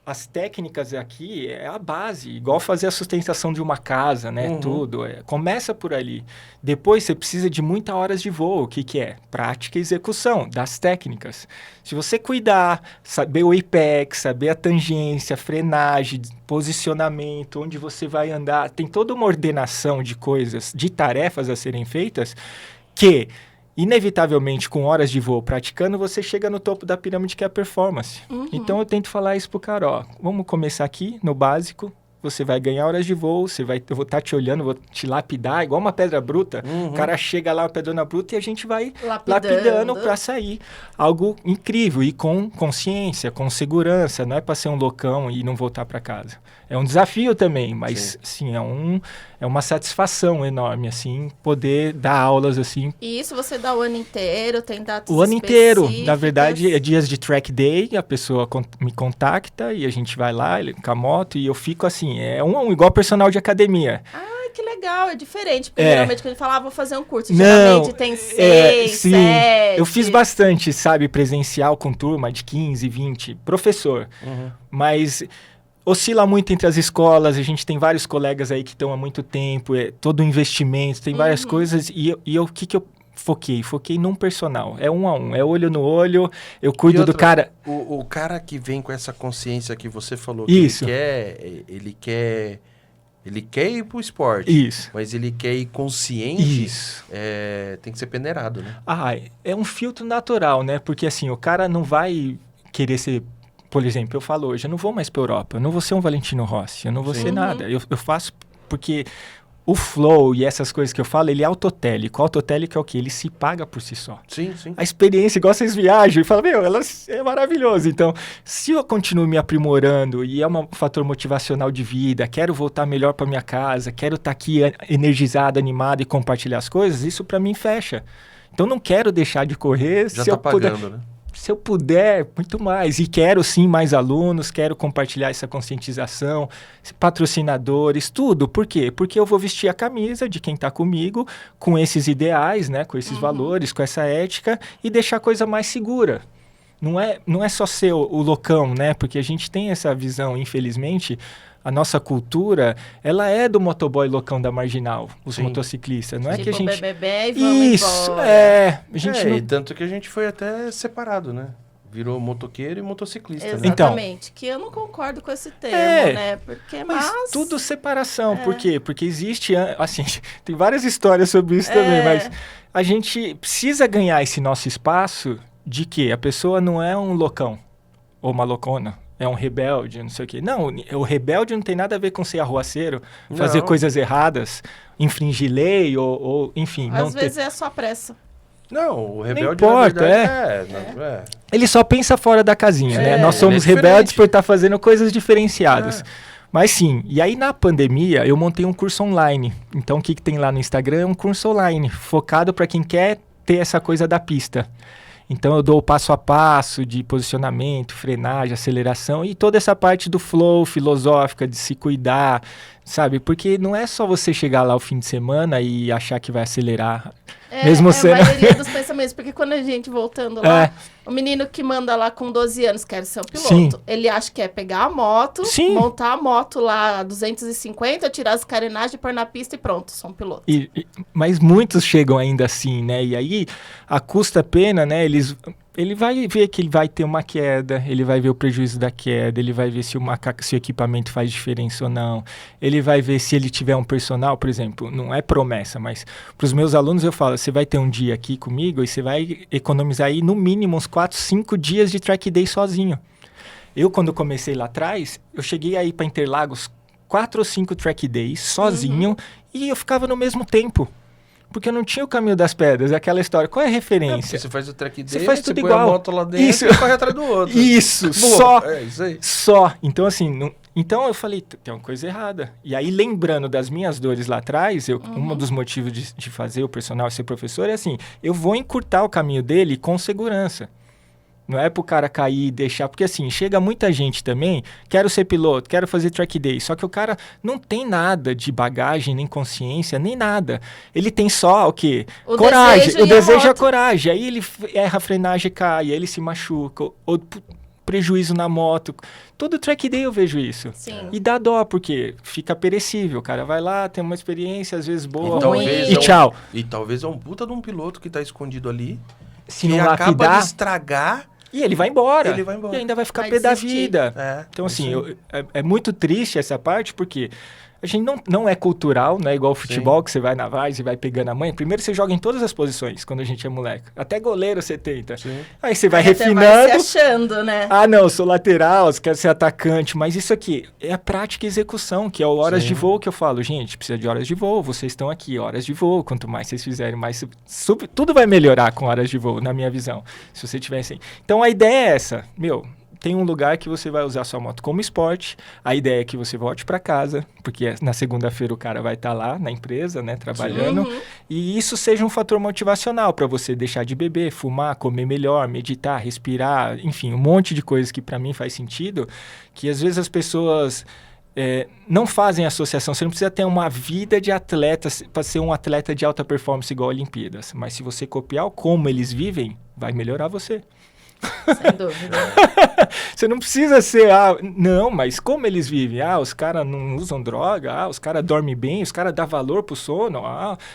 as técnicas aqui é a base, igual fazer a sustentação de uma casa, né? Tudo. Começa por ali. Depois você precisa de muitas horas de voo. O que é? Prática e execução das técnicas. Se você cuidar, saber o apex, saber a tangência, frenagem, posicionamento, onde você vai andar, tem toda uma ordenação de coisas, de tarefas a serem feitas, que... inevitavelmente, com horas de voo praticando, você chega no topo da pirâmide, que é a performance. Então, eu tento falar isso pro cara, vamos começar aqui no básico, você vai ganhar horas de voo, eu vou estar te olhando, vou te lapidar, igual uma pedra bruta. O cara chega lá, uma pedrona bruta, e a gente vai lapidando para sair. Algo incrível, e com consciência, com segurança, não é para ser um loucão e não voltar para casa. É um desafio também, mas sim, é uma satisfação enorme, assim, poder dar aulas, assim. E isso você dá o ano inteiro, tem datas O ano inteiro. Na verdade, é dias de track day, a pessoa me contacta e a gente vai lá com a moto e eu fico assim, igual personal de academia. Ah, que legal, é diferente. Porque geralmente quando ele fala, vou fazer um curso, geralmente tem 6, sim. 7... Eu fiz bastante, sabe, presencial com turma de 15, 20, professor. Mas... oscila muito entre as escolas, a gente tem vários colegas aí que estão há muito tempo, todo o investimento, tem várias coisas, e o que eu foquei? Foquei num personal, é 1 a 1, é olho no olho, eu cuido do cara... O cara que vem com essa consciência que você falou, isso. que ele quer ir pro esporte, isso. Mas ele quer ir consciente, isso. Tem que ser peneirado, né? É um filtro natural, né? Porque assim, o cara não vai querer ser... Por exemplo, eu falo hoje, eu não vou mais para a Europa, eu não vou ser um Valentino Rossi, eu não vou ser nada. Eu faço porque o flow e essas coisas que eu falo, ele é autotélico. Autotélico é o quê? Ele se paga por si só. Sim, sim. A experiência, igual vocês viajam e falam, ela é maravilhoso. Então, se eu continuo me aprimorando e é um fator motivacional de vida, quero voltar melhor para minha casa, quero estar aqui energizado, animado e compartilhar as coisas, isso para mim fecha. Então, não quero deixar de correr. Já tá pagando, né? Se eu puder, muito mais. E quero sim mais alunos, quero compartilhar essa conscientização, patrocinadores, tudo. Por quê? Porque eu vou vestir a camisa de quem está comigo, com esses ideais, né? Com esses valores, com essa ética, e deixar a coisa mais segura. Não é só ser o loucão, né? Porque a gente tem essa visão, infelizmente. A nossa cultura, ela é do motoboy loucão da Marginal, os motociclistas. Não é que a gente... bebê e vamos embora. A gente não... E tanto que a gente foi até separado, né? Virou motoqueiro e motociclista, né? Exatamente. Que eu não concordo com esse termo, né? Porque, mas tudo separação. Por quê? Porque existe... Assim, tem várias histórias sobre isso também, mas a gente precisa ganhar esse nosso espaço de que a pessoa não é um loucão ou uma loucona. É um rebelde, não sei o quê. Não, o rebelde não tem nada a ver com ser arruaceiro, fazer coisas erradas, infringir lei ou enfim. Às vezes é só pressa. Não, o rebelde não importa, Ele só pensa fora da casinha, né? Nós somos rebeldes por estar fazendo coisas diferenciadas. Mas sim, e aí na pandemia eu montei um curso online. Então o que tem lá no Instagram é um curso online, focado para quem quer ter essa coisa da pista. Então eu dou o passo a passo de posicionamento, frenagem, aceleração e toda essa parte do flow filosófica, de se cuidar, sabe? Porque não é só você chegar lá o fim de semana e achar que vai acelerar. Mesmo sendo... a maioria dos pensamentos, porque quando a gente voltando lá, o menino que manda lá com 12 anos, quer ser um piloto, ele acha que é pegar a moto, montar a moto lá a 250, tirar as carenagens, pôr na pista e pronto, sou um piloto. Mas muitos chegam ainda assim, né? E aí, a custa-pena, né? Ele vai ver que ele vai ter uma queda, ele vai ver o prejuízo da queda, ele vai ver se o equipamento faz diferença ou não, ele vai ver se ele tiver um personal, por exemplo, não é promessa, mas para os meus alunos eu falo, você vai ter um dia aqui comigo e você vai economizar aí no mínimo uns 4, 5 dias de track day sozinho. Eu, quando comecei lá atrás, eu cheguei aí para Interlagos 4 ou 5 track days sozinho e eu ficava no mesmo tempo. Porque eu não tinha o caminho das pedras, aquela história. Qual é a referência? Você faz o track day, você faz tudo põe igual. A moto lá dentro e corre atrás do outro. Isso, boa, isso aí. Só. Então, assim, então eu falei, tem uma coisa errada. E aí, lembrando das minhas dores lá atrás, um dos motivos de fazer o personal e ser professor é assim, eu vou encurtar o caminho dele com segurança. Não é pro cara cair e deixar... Porque assim, chega muita gente também, quero ser piloto, quero fazer track day. Só que o cara não tem nada de bagagem, nem consciência, nem nada. Ele tem só o quê? Coragem. O desejo e a coragem. Aí ele erra a frenagem, cai, aí ele se machuca. Ou prejuízo na moto. Todo track day eu vejo isso. Sim. E dá dó, porque fica perecível. O cara vai lá, tem uma experiência, às vezes boa, e tchau. E talvez é um puta de um piloto que tá escondido ali, se que não acaba lapidar, de estragar... E ele vai embora. E ainda vai ficar pé da vida. Então, assim, é muito triste essa parte, porque a gente não é cultural, né? Igual o futebol, que você vai na Vars e vai pegando a manha. Primeiro você joga em todas as posições, quando a gente é moleque. Até goleiro você tenta. Aí você vai refinando. Você vai se achando, né? Ah, não, eu sou lateral, eu quero ser atacante. Mas isso aqui é a prática e execução, que é o horas de voo que eu falo. Gente, precisa de horas de voo, vocês estão aqui, horas de voo. Quanto mais vocês fizerem, mais... tudo vai melhorar com horas de voo, na minha visão. Se você tiver assim. Então, a ideia é essa. Tem um lugar que você vai usar sua moto como esporte. A ideia é que você volte para casa, porque na segunda-feira o cara vai estar lá na empresa, né, trabalhando. E isso seja um fator motivacional para você deixar de beber, fumar, comer melhor, meditar, respirar, enfim, um monte de coisas que para mim faz sentido, que às vezes as pessoas não fazem associação. Você não precisa ter uma vida de atleta para ser um atleta de alta performance igual a Olimpíadas. Mas se você copiar como eles vivem, vai melhorar você. Sem dúvida. Você não precisa ser, não, mas como eles vivem? Os caras não usam droga, os caras dormem bem, os caras dão valor pro sono,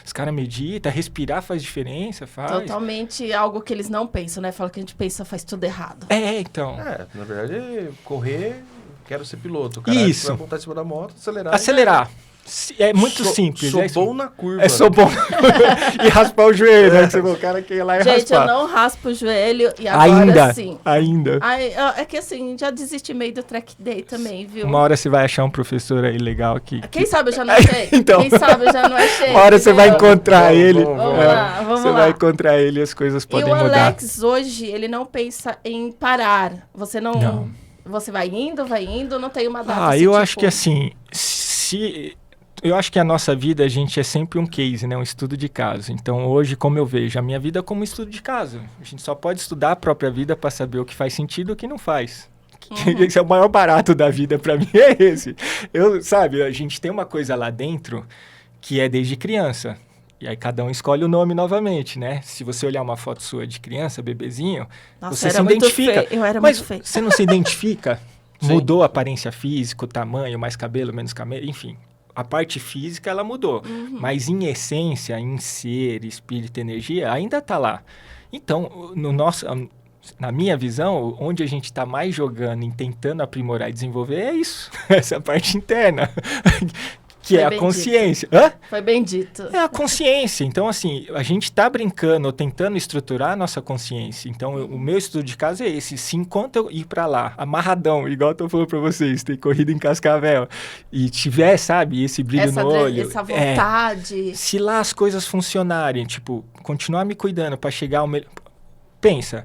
os caras meditam, respirar faz diferença, faz. Totalmente algo que eles não pensam, né? Fala que a gente pensa faz tudo errado. Então. Na verdade, correr, quero ser piloto. O cara vai montar em cima da moto, acelerar. É muito simples. Sou bom na curva. Sou bom e raspar o joelho, né? Você, o cara quer ir lá e raspar. Gente, eu não raspo o joelho e agora sim. Ainda. É que assim, já desisti meio do track day também, viu? Uma hora você vai achar um professor aí legal que... Quem sabe eu já não achei? Então, quem sabe eu já não achei? Uma hora você vai encontrar ele. Vamos lá. Você vai encontrar ele e as coisas podem mudar. E o Alex hoje, ele não pensa em parar. Você não. Você vai indo, não tem uma data. Eu acho que assim, eu acho que a nossa vida, a gente é sempre um case, né? Um estudo de caso. Então, hoje, como eu vejo a minha vida como um estudo de caso. A gente só pode estudar a própria vida para saber o que faz sentido e o que não faz. Esse é o maior barato da vida para mim, é esse. Sabe, a gente tem uma coisa lá dentro que é desde criança. E aí cada um escolhe o nome novamente, né? Se você olhar uma foto sua de criança, bebezinho, você se identifica. Eu era mas muito feio. Você não se identifica? Mudou a aparência física, o tamanho, mais cabelo, menos cabelo, enfim. A parte física, ela mudou. Mas em essência, em ser, espírito e energia, ainda está lá. Então, na minha visão, onde a gente está mais jogando e tentando aprimorar e desenvolver é isso. Essa parte interna. Que é a consciência. Hã? Foi bem dito. É a consciência. Então, assim, a gente está brincando ou tentando estruturar a nossa consciência. Então, o meu estudo de caso é esse. Se enquanto eu ir para lá, amarradão, igual eu tô falando para vocês, tem corrida em Cascavel, e tiver, sabe, esse brilho no olho. Essa vontade. Se lá as coisas funcionarem, tipo, continuar me cuidando para chegar ao melhor... Pensa,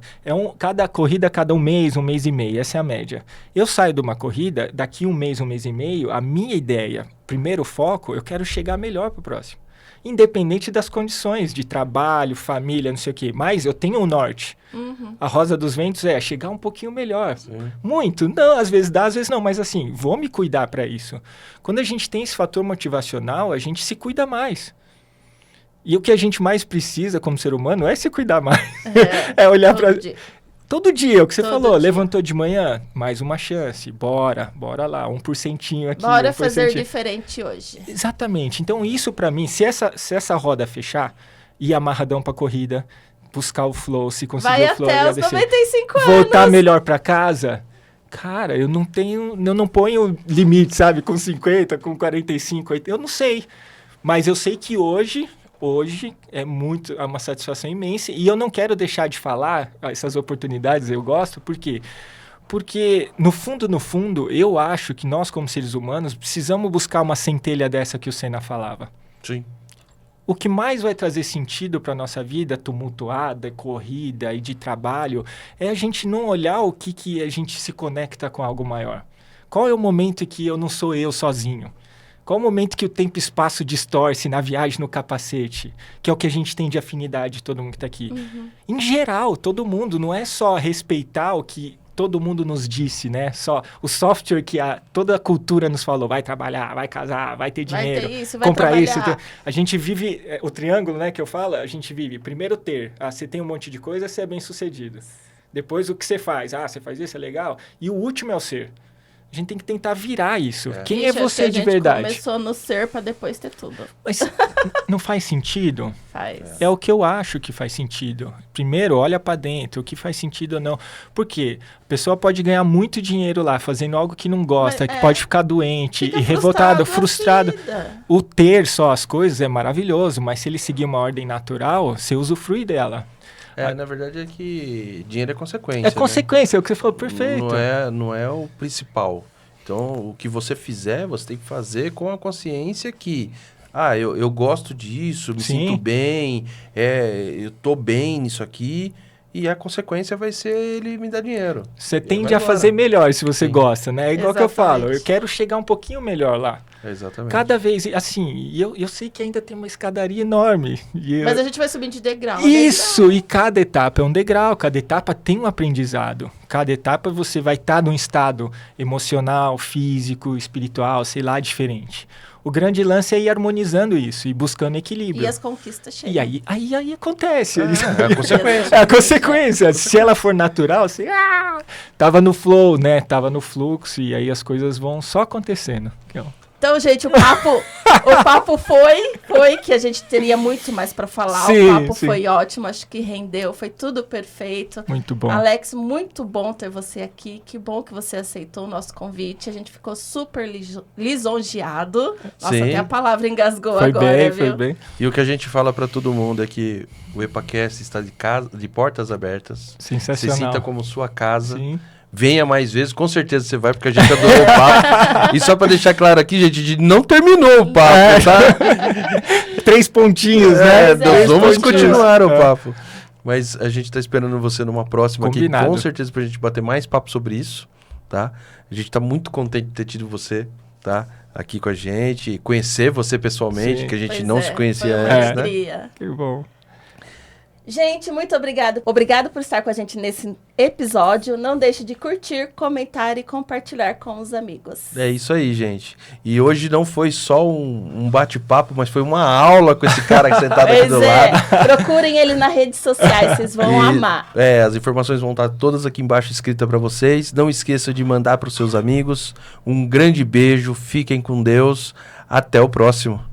cada corrida cada um mês e meio, essa é a média. Eu saio de uma corrida, daqui um mês e meio, a minha ideia, primeiro foco, eu quero chegar melhor pro próximo. Independente das condições de trabalho, família, não sei o quê. Mas eu tenho um norte. A rosa dos ventos é chegar um pouquinho melhor. Sim. Muito. Não, às vezes dá, às vezes não. Mas assim, vou me cuidar para isso. Quando a gente tem esse fator motivacional, a gente se cuida mais. E o que a gente mais precisa como ser humano é se cuidar mais. É olhar para... Todo dia, o que você falou. Levantou de manhã, mais uma chance. Bora lá, 1% aqui. Bora fazer diferente hoje. Exatamente. Então isso para mim, se essa roda fechar, ir amarradão pra corrida, buscar o flow, se conseguir vai o flow... Vai até os 95 anos. Voltar melhor para casa... Cara, eu não ponho limite, sabe? Com 50, com 45, 80, eu não sei. Mas eu sei que hoje é uma satisfação imensa e eu não quero deixar de falar essas oportunidades, eu gosto, por quê? Porque no fundo, eu acho que nós como seres humanos precisamos buscar uma centelha dessa que o Senna falava. Sim. O que mais vai trazer sentido para a nossa vida tumultuada, corrida e de trabalho, é a gente não olhar o que a gente se conecta com algo maior. Qual é o momento que eu não sou eu sozinho? Qual o momento que o tempo e espaço distorce na viagem no capacete? Que é o que a gente tem de afinidade, todo mundo que está aqui. Em geral, todo mundo, não é só respeitar o que todo mundo nos disse, né? Só o software que toda a cultura nos falou, vai trabalhar, vai casar, vai ter dinheiro, vai ter isso, vai comprar trabalhar. isso. A gente vive, o triângulo, né, que eu falo, a gente vive, primeiro ter, você tem um monte de coisa, você é bem sucedido. Depois o que você faz, você faz isso, é legal. E o último é o ser. A gente tem que tentar virar isso. Quem é você de verdade? Começou no ser para depois ter tudo. Mas não faz sentido? Faz. É o que eu acho que faz sentido. Primeiro, olha para dentro, o que faz sentido ou não. Por quê? A pessoa pode ganhar muito dinheiro lá, fazendo algo que não gosta, que pode ficar doente e revoltado, frustrado. O ter só as coisas é maravilhoso, mas se ele seguir uma ordem natural, você usufrui dela. Na verdade é que dinheiro é consequência. É consequência, é o que você falou, perfeito. Não é o principal. Então, o que você fizer, você tem que fazer com a consciência que... eu gosto disso, me sinto bem, eu tô bem nisso aqui... E a consequência vai ser ele me dar dinheiro. Você tende a fazer melhor se você gosta, né? É igual que eu falo, eu quero chegar um pouquinho melhor lá. Exatamente. Cada vez, assim, eu sei que ainda tem uma escadaria enorme. Mas a gente vai subindo de degrau. Isso, e cada etapa é um degrau, cada etapa tem um aprendizado. Cada etapa você vai estar num estado emocional, físico, espiritual, sei lá, diferente. O grande lance é ir harmonizando isso e buscando equilíbrio. E as conquistas chegam. E aí acontece. É a consequência. É a consequência. Se ela for natural, você tava no flow, né? Tava no fluxo e aí as coisas vão só acontecendo. Então, gente, o papo foi que a gente teria muito mais para falar. Sim, o papo sim. foi ótimo, acho que rendeu, foi tudo perfeito. Muito bom. Alex, muito bom ter você aqui. Que bom que você aceitou o nosso convite. A gente ficou super lisonjeado. Nossa, Sim. até a palavra engasgou Foi agora, bem, viu? foi bem. E o que a gente fala para todo mundo é que o EpaCast está de portas abertas. Se Sensacional. sinta como sua casa. Sim. Venha mais vezes, com certeza você vai, porque a gente adorou o papo. E só para deixar claro aqui, gente, a gente não terminou o papo, tá? 3 pontinhos, né? É, nós vamos pontinhos. continuar o papo. Mas a gente tá esperando você numa próxima Combinado. aqui, com certeza, pra gente bater mais papo sobre isso, tá? A gente tá muito contente de ter tido você, tá? Aqui com a gente, conhecer você pessoalmente, Sim. que a gente Pois não é, se conhecia foi uma antes, né? alegria. Que bom. Gente, muito obrigado. Obrigado por estar com a gente nesse episódio. Não deixe de curtir, comentar e compartilhar com os amigos. É isso aí, gente. E hoje não foi só um bate-papo, mas foi uma aula com esse cara sentado aqui do Pois é, lado. procurem ele nas redes sociais, vocês vão E, amar. as informações vão estar todas aqui embaixo escritas para vocês. Não esqueça de mandar para os seus amigos. Um grande beijo, fiquem com Deus. Até o próximo.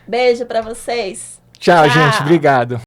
Beijo pra vocês. Tchau, Tchau. gente. Obrigado.